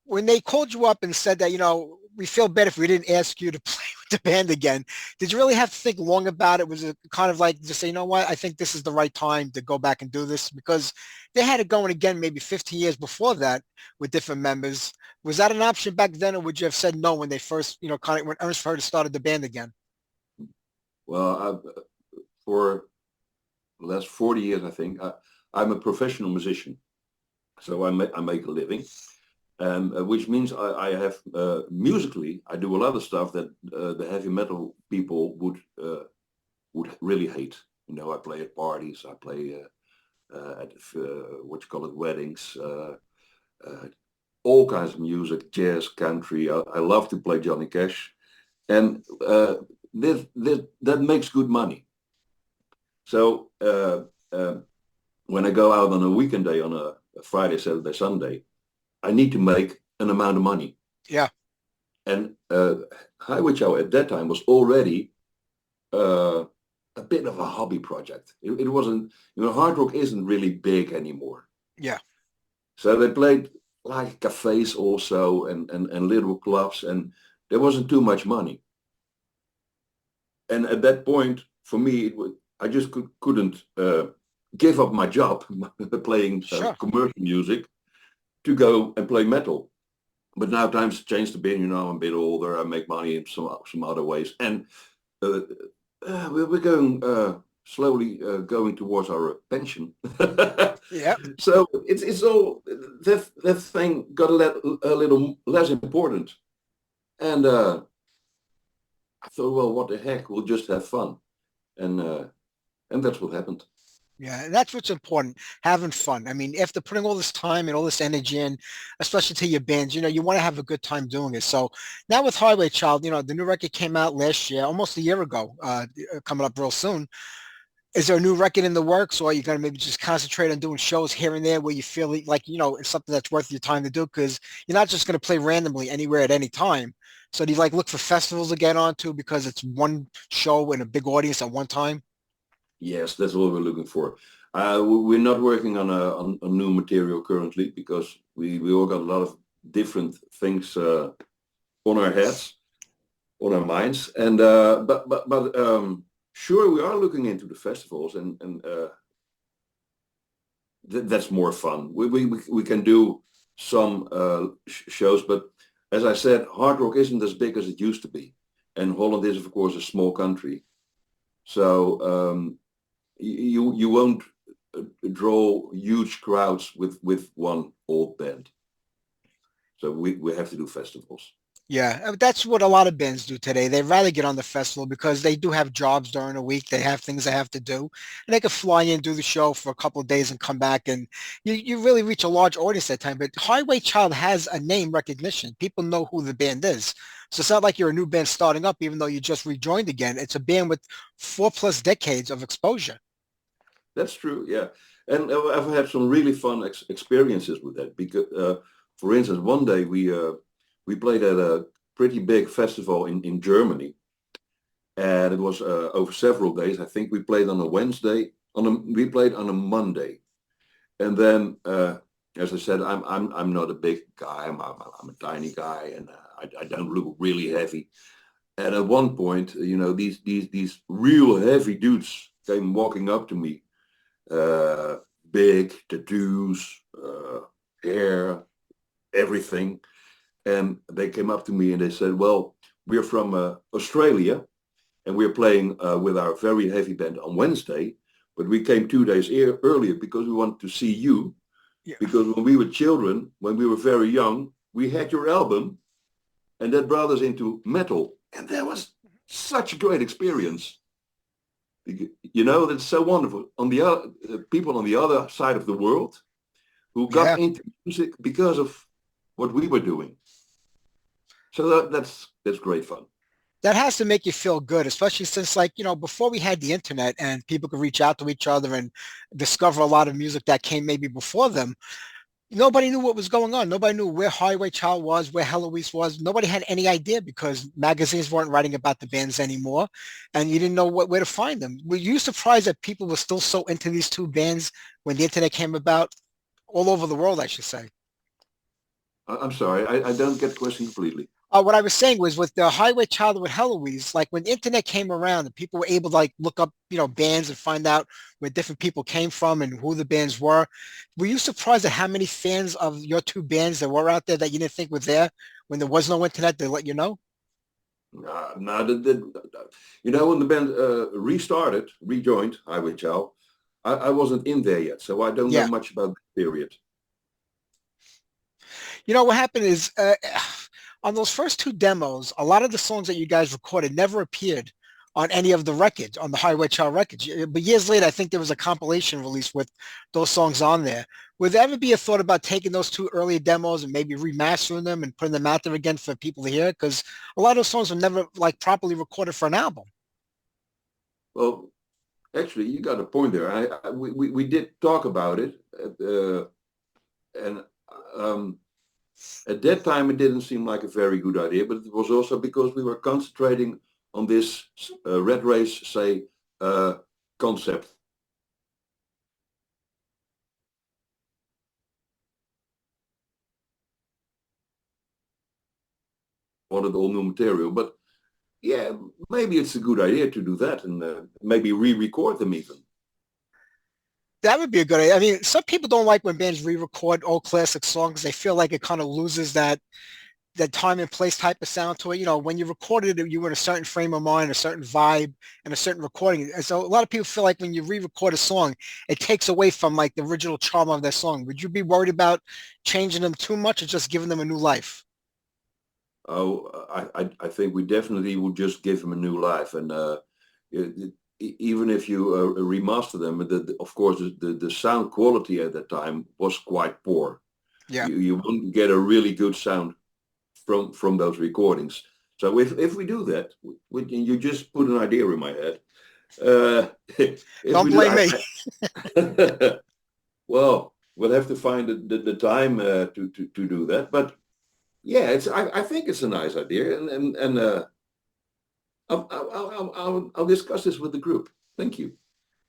when they called you up and said that, we feel better if we didn't ask you to play with the band again, did you really have to think long about it? Was it kind of like just say, you know what, I think this is the right time to go back and do this? Because they had it going again maybe 15 years before that with different members. Was that an option back then, or would you have said no when they first, kind of when Ernst first started the band again? Well, for the last 40 years, I think, I'm a professional musician. So I make a living, which means I have, musically, I do a lot of stuff that the heavy metal people would really hate. I play at parties, I play at weddings, all kinds of music, jazz, country. I love to play Johnny Cash, and that makes good money. So when I go out on a weekend day, on a Friday, Saturday, Sunday, I need to make an amount of money. Yeah. And Highway Chow at that time was already a bit of a hobby project. It wasn't, hard rock isn't really big anymore. Yeah. So they played like cafes also and little clubs, and there wasn't too much money. And at that point, for me, I just couldn't give up my job playing commercial music to go and play metal. But now times have changed a bit. I'm a bit older. I make money in some other ways, and we're going slowly going towards our pension. Yeah. So it's all that thing got a little less important, and I thought, well, what the heck? We'll just have fun, and that's what happened. Yeah, and that's what's important, having fun. I mean, after putting all this time and all this energy in, especially to your bands, you want to have a good time doing it. So now with Highway Child, the new record came out last year, almost a year ago, coming up real soon. Is there a new record in the works, or are you going to maybe just concentrate on doing shows here and there where you feel like, it's something that's worth your time to do? Because you're not just going to play randomly anywhere at any time. So do you look for festivals to get onto because it's one show and a big audience at one time? Yes, that's what we're looking for. We're not working on a new material currently because we all got a lot of different things on our heads, on our minds, and but sure, we are looking into the festivals, and that's more fun. We can do some shows, but as I said, hard rock isn't as big as it used to be, and Holland is, of course, a small country, so you won't draw huge crowds with one old band. So we have to do festivals. Yeah, that's what a lot of bands do today. They rather get on the festival because they do have jobs during the week. They have things they have to do, and they can fly in, do the show for a couple of days, and come back. And you really reach a large audience that time. But Highway Child has a name recognition. People know who the band is. So it's not like you're a new band starting up, even though you just rejoined again. It's a band with 4+ decades of exposure. That's true, yeah. And I've had some really fun experiences with that because, for instance, one day we played at a pretty big festival in Germany, and it was over several days. I think we played on a Wednesday. We played on a Monday, and then as I said, I'm not a big guy. I'm a tiny guy, and I don't look really heavy. And at one point, these real heavy dudes came walking up to me, uh, big tattoos, hair, everything. And they came up to me and they said, "Well, we're from Australia and we're playing with our very heavy band on Wednesday, but we came 2 days earlier because we wanted to see you. Yeah. Because when we were children, when we were very young, we had your album and that brought us into metal. And that was such a great experience. That's so wonderful. On the other people on the other side of the world who got Yeah. into music because of what we were doing. So that's great fun. That has to make you feel good, especially since, like, before we had the internet and people could reach out to each other and discover a lot of music that came maybe before them. Nobody knew what was going on. Nobody knew where Highway Child was, where Heloise was. Nobody had any idea because magazines weren't writing about the bands anymore, and you didn't know where to find them. Were you surprised that people were still so into these two bands when the internet came about all over the world, I should say? I'm sorry, I don't get the question completely. What I was saying was with the Highway Child with Heloise, like when the internet came around and people were able to like look up, bands and find out where different people came from and who the bands were you surprised at how many fans of your two bands there were out there that you didn't think were there when there was no internet to let you know? No, when the band rejoined Highway Chow, I wasn't in there yet, so I don't know Yeah. much about the period. What happened is on those first two demos, a lot of the songs that you guys recorded never appeared on any of the records, on the Highway Child records. But years later, I think there was a compilation release with those songs on there. Would there ever be a thought about taking those two earlier demos and maybe remastering them and putting them out there again for people to hear? Because a lot of those songs were never like properly recorded for an album. Well, actually, you got a point there. We did talk about it, and um, at that time it didn't seem like a very good idea. But it was also because we were concentrating on this Red Race, say, uh, concept. Wanted all new material, but yeah, maybe it's a good idea to do that and maybe re-record them even. That would be a good idea. I mean, some people don't like when bands re-record old classic songs. They feel like it kind of loses that time and place type of sound to it. When you recorded it, you were in a certain frame of mind, a certain vibe, and a certain recording. And so a lot of people feel like when you re-record a song, it takes away from like the original charm of that song. Would you be worried about changing them too much or just giving them a new life? Oh, I think we definitely would just give them a new life, and even if you remaster them, of course the sound quality at that time was quite poor. Yeah. You wouldn't get a really good sound from those recordings. So if we do that, you just put an idea in my head. If Don't we do, blame me. well, we'll have to find the time to do that. But yeah, I think it's a nice idea, and I'll discuss this with the group. Thank you.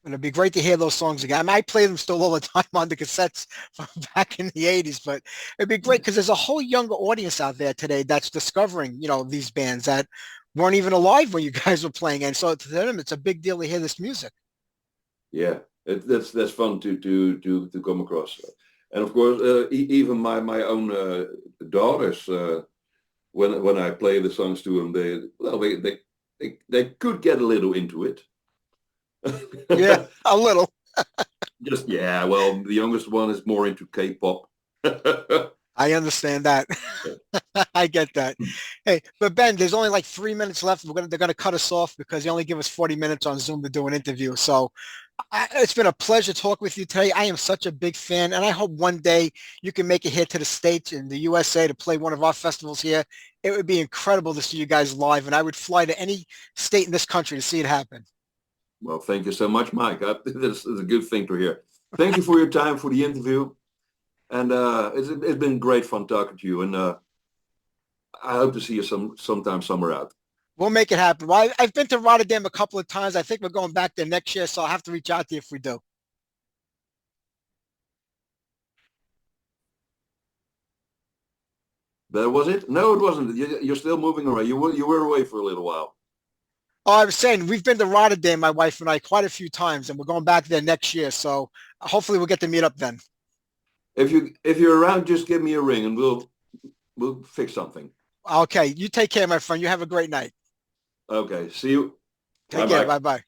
And it'd be great to hear those songs again. I mean, I play them still all the time on the cassettes from back in the 80s, but it'd be great because there's a whole younger audience out there today that's discovering, these bands that weren't even alive when you guys were playing. And so to them, it's a big deal to hear this music. Yeah, that's fun to come across, and of course, even my own daughters, when I play the songs to them, they could get a little into it. Yeah, a little. Just yeah, well, the youngest one is more into K-pop. I understand that. I get that. Hey, but Ben, there's only like 3 minutes left. They're gonna cut us off because they only give us 40 minutes on Zoom to do an interview. So it's been a pleasure talking with you today. I am such a big fan, and I hope one day you can make it here to the States in the USA to play one of our festivals here. It would be incredible to see you guys live, and I would fly to any state in this country to see it happen. Well, thank you so much, Mike. That's a good thing to hear. Thank you for your time for the interview. And it's been great fun talking to you. And I hope to see you sometime somewhere out. We'll make it happen. Well, I've been to Rotterdam a couple of times. I think we're going back there next year, so I'll have to reach out to you if we do. That was it? No, it wasn't. You're still moving around. You were away for a little while. Oh, I was saying we've been to Rotterdam, my wife and I, quite a few times, and we're going back there next year. So hopefully we'll get to meet up then. If you're around, just give me a ring and we'll fix something. Okay, you take care, my friend. You have a great night. Okay, see you. Take care. Bye-bye. Bye-bye.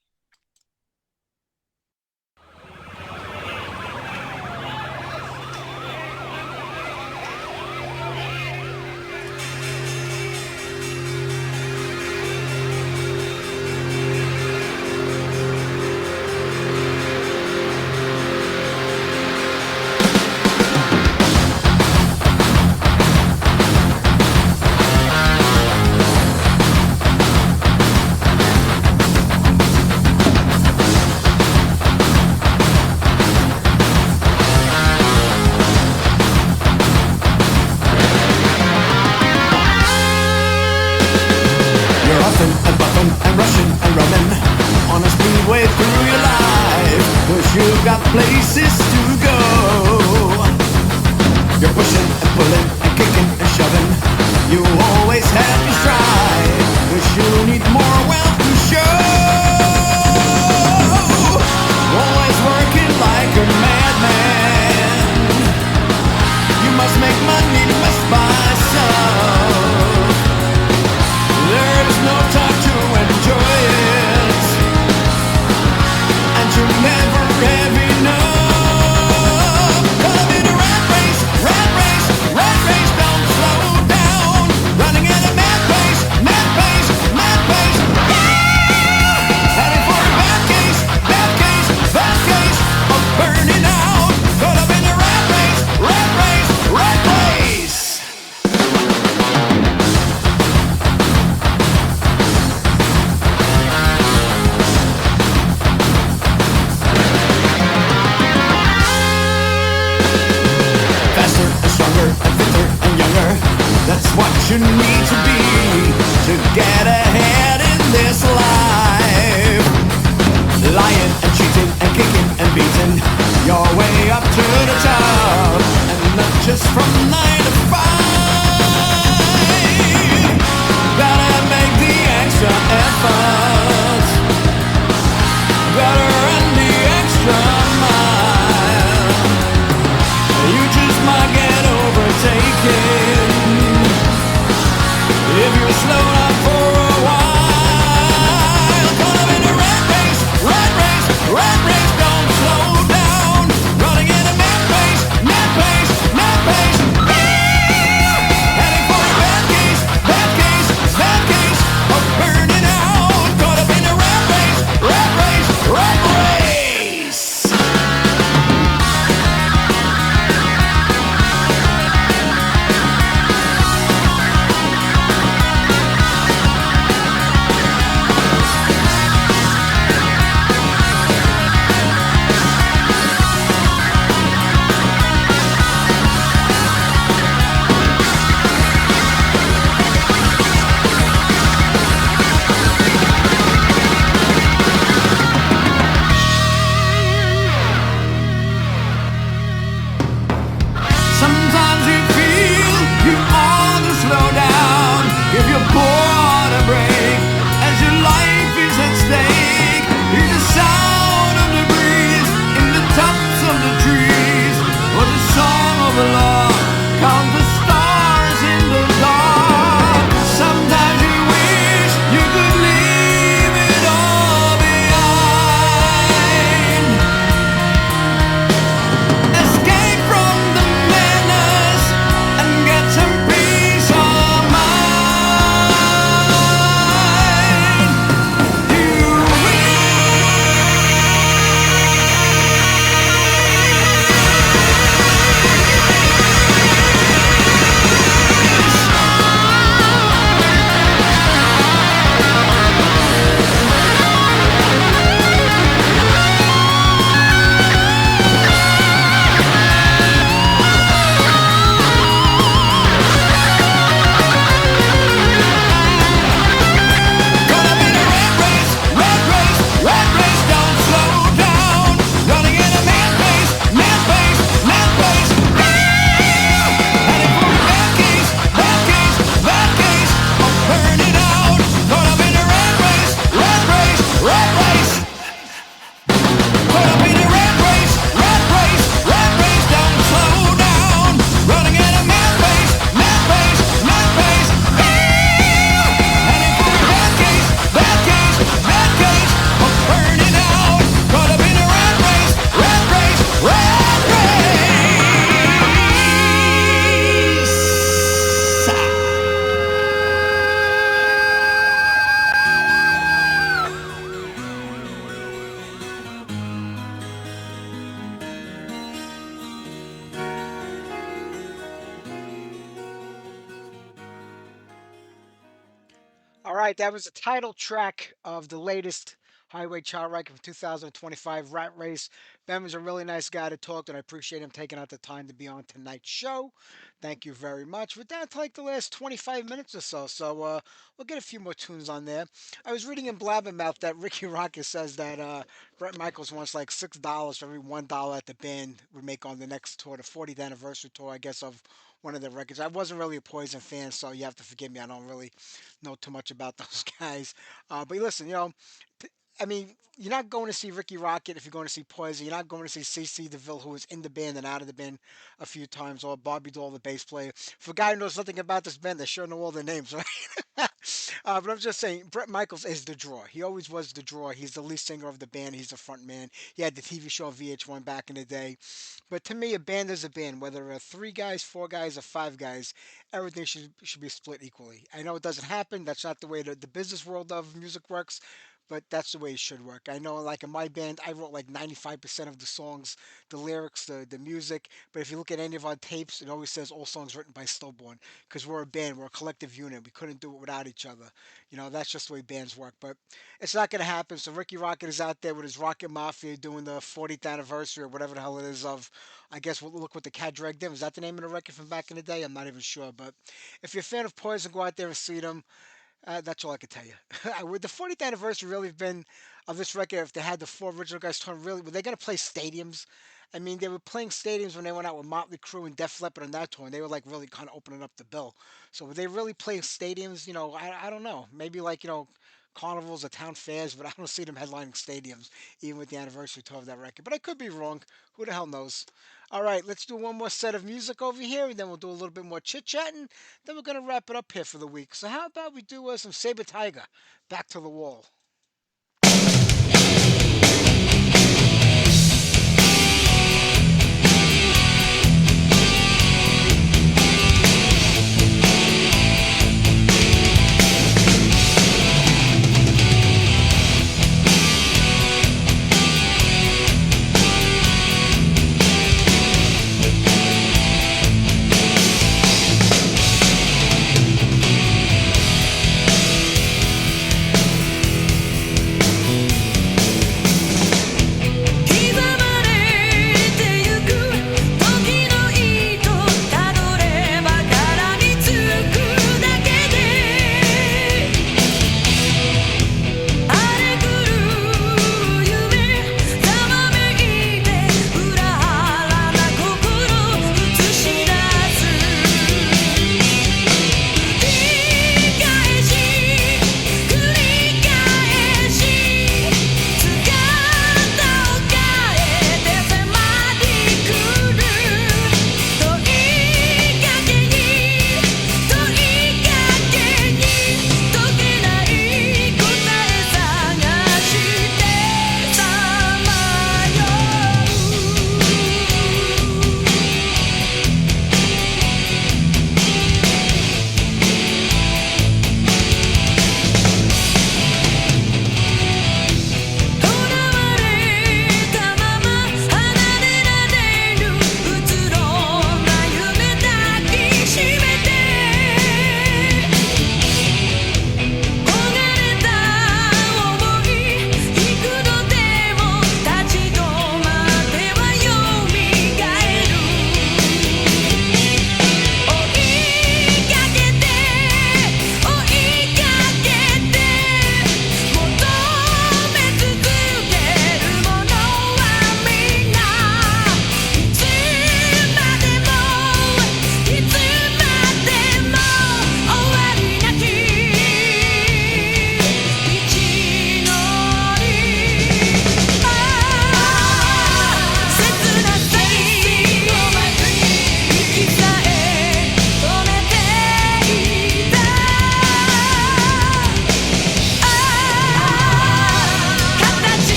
right, that was the title track of the latest Highway Chart Record from 2025, Rat Race. Ben was a really nice guy to talk to, and I appreciate him taking out the time to be on tonight's show. Thank you very much. We're down to like the last 25 minutes or so, so we'll get a few more tunes on there. I was reading in Blabbermouth that Ricky Rocket says that Brett Michaels wants like $6 for every $1 that the band would make on the next tour, the 40th anniversary tour, I guess, of one of their records. I wasn't really a Poison fan, so you have to forgive me. I don't really know too much about those guys. But listen, I mean, you're not going to see Ricky Rocket if you're going to see Poison. You're not going to see CC DeVille, who was in the band and out of the band a few times, or Bobby Dole, the bass player. For a guy who knows nothing about this band, they sure know all their names, right? But I'm just saying, Brett Michaels is the draw. He always was the draw. He's the lead singer of the band. He's the front man. He had the TV show VH1 back in the day. But to me, a band is a band. Whether three guys, four guys, or five guys, everything should be split equally. I know it doesn't happen. That's not the way the business world of music works, but that's the way it should work. I know, like in my band, I wrote like 95% of the songs, the lyrics, the music. But if you look at any of our tapes, it always says all songs written by Stillborn because we're a band, we're a collective unit. We couldn't do it without each other. That's just the way bands work. But it's not going to happen. So Ricky Rocket is out there with his Rocket Mafia doing the 40th anniversary or whatever the hell it is of, I guess, Look What the Cat Dragged In. Was that the name of the record from back in the day? I'm not even sure. But if you're a fan of Poison, go out there and see them. That's all I can tell you. Would the 40th anniversary really have been of this record if they had the four original guys touring? Really, were they going to play stadiums? I mean, they were playing stadiums when they went out with Motley Crue and Def Leppard on that tour, and they were like really kind of opening up the bill. So were they really playing stadiums? I don't know. Maybe like carnivals or town fairs, but I don't see them headlining stadiums even with the anniversary tour of that record. But I could be wrong. Who the hell knows? All right, let's do one more set of music over here, and then we'll do a little bit more chit chatting. Then we're gonna wrap it up here for the week. So how about we do some Saber Tiger, Back to the Wall.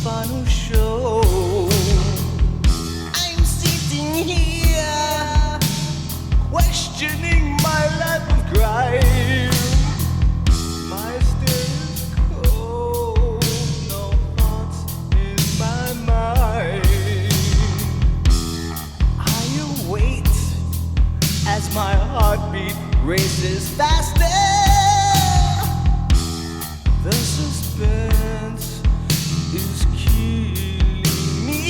final show. I'm sitting here questioning my life of crime. My status cold, no thoughts in my mind. I await as my heartbeat races faster. The suspense is killing me.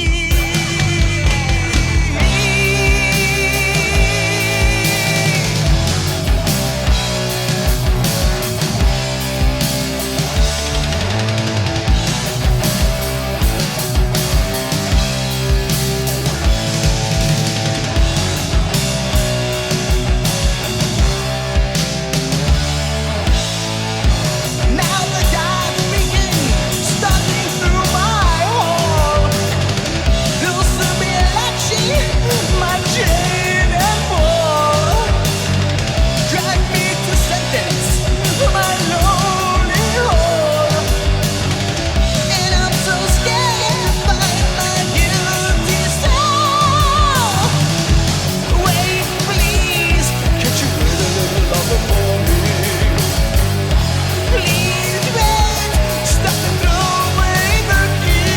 Now the gods begin stumbling through my hall. You'll soon be latching my chain and ball. Drag me to sentence my lonely hole. And I'm so scared to find my guilty soul. Wait, please, can't you wait a little longer for me? Please wait, stop and throw away the key.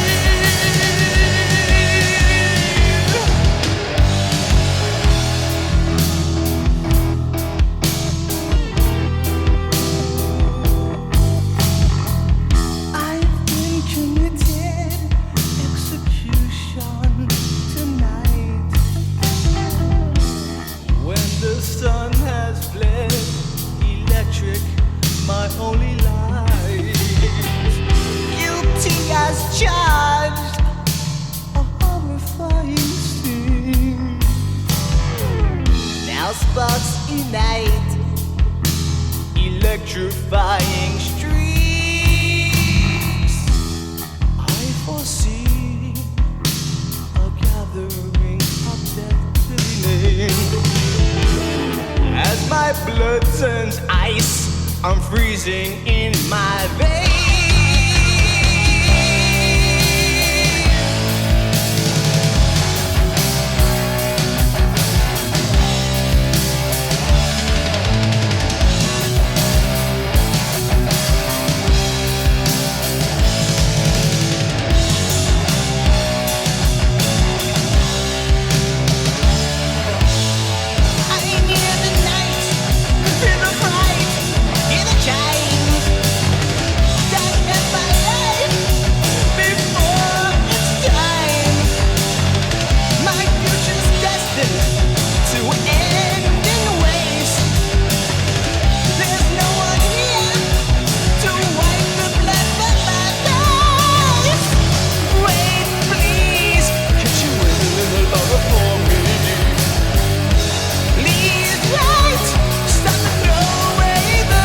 I've been committed execution tonight. When the sun has fled, electric, my only light. Guilty as charged, a horrifying scene. Now sparks ignite, electrifying streaks. I foresee a gathering of death cleaning. As my blood turns ice, I'm freezing in my veins. I hear the night, feel the fright, hear the chimes. Die in my life before it's time. My future's destined to end in waste. There's no one here to wipe the blood from my face. Wait, please, could you wait a little longer for me? Please wait, stop and throw away the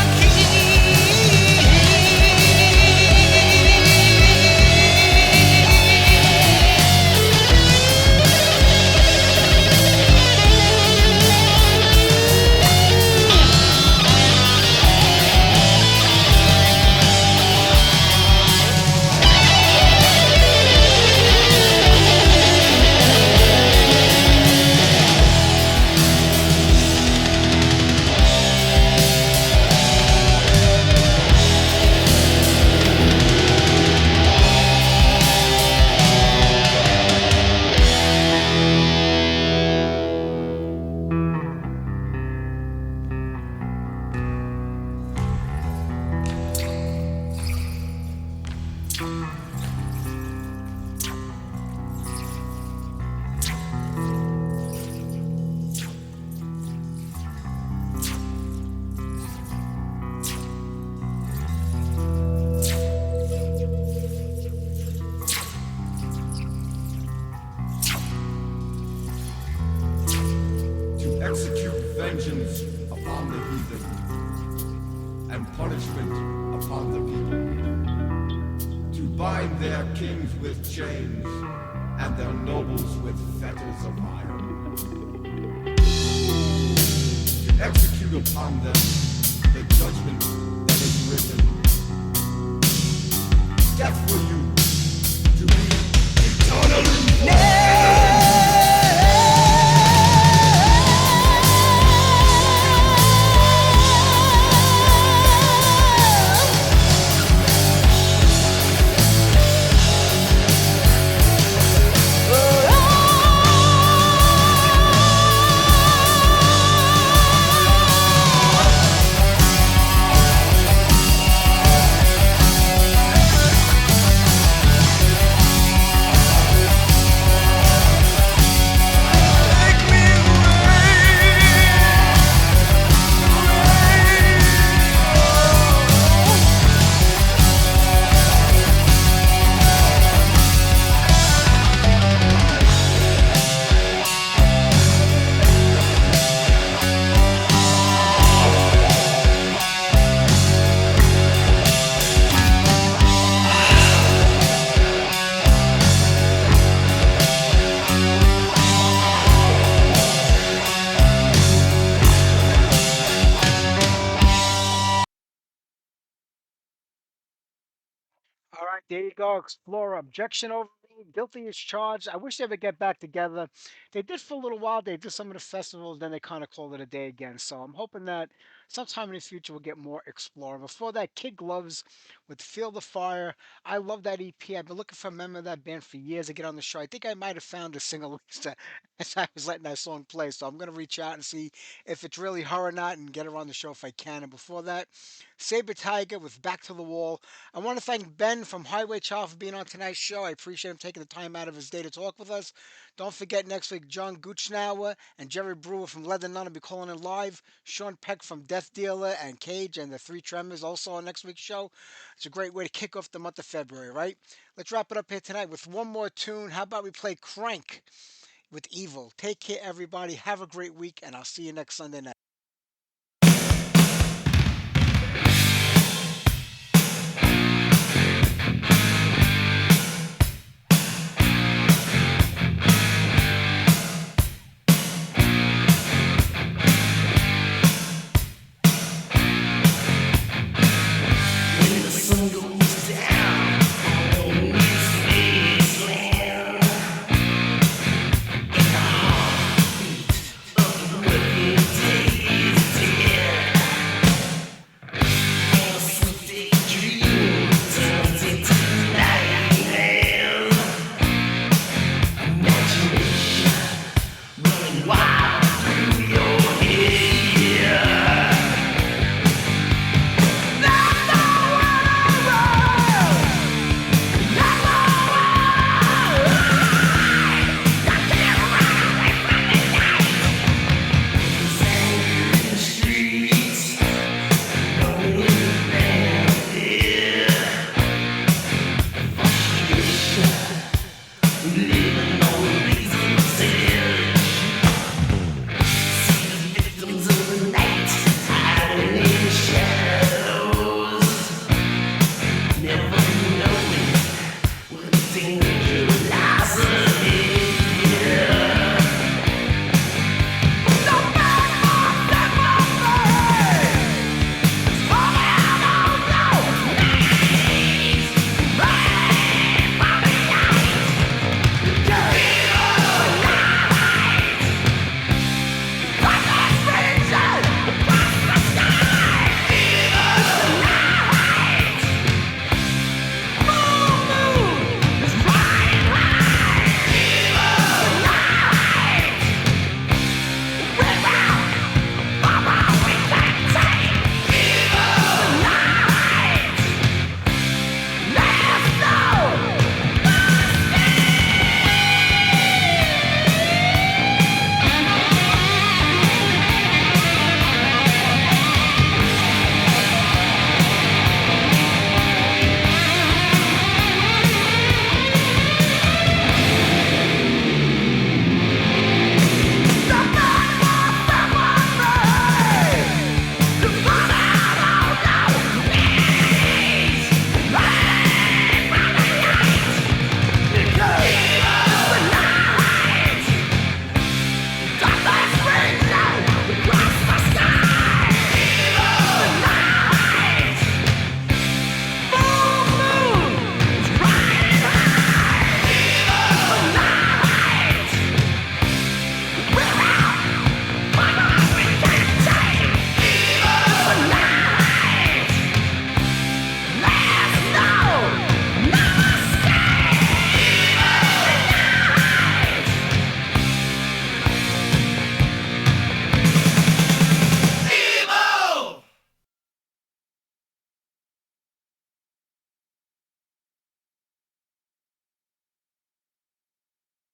execute vengeance upon the heathen and punishment upon the people, to bind their kings with chains and their nobles with fetters of iron, to execute upon them the judgment that is written. Death for you, to There you go, Explorer. Objection overruled. Guilty as charged. I wish they would get back together. They did for a little while. They did some of the festivals, then they kind of called it a day again. So I'm hoping that sometime in the future we'll get more Explorer. Before that, Kid Gloves with Feel the Fire. I love that EP. I've been looking for a member of that band for years to get on the show. I think I might have found a single as I was letting that song play. So I'm going to reach out and see if it's really her or not and get her on the show if I can. And before that, Saber Tiger with Back to the Wall. I want to thank Ben from Highway Child for being on tonight's show. I appreciate him taking the time out of his day to talk with us. Don't forget next week, John Guchnauer and Jerry Brewer from Leather Nun will be calling in live. Sean Peck from Death Dealer and Cage and the Three Tremors also on next week's show. It's a great way to kick off the month of February, right? Let's wrap it up here tonight with one more tune. How about we play Crank with Evil? Take care, everybody. Have a great week, and I'll see you next Sunday night.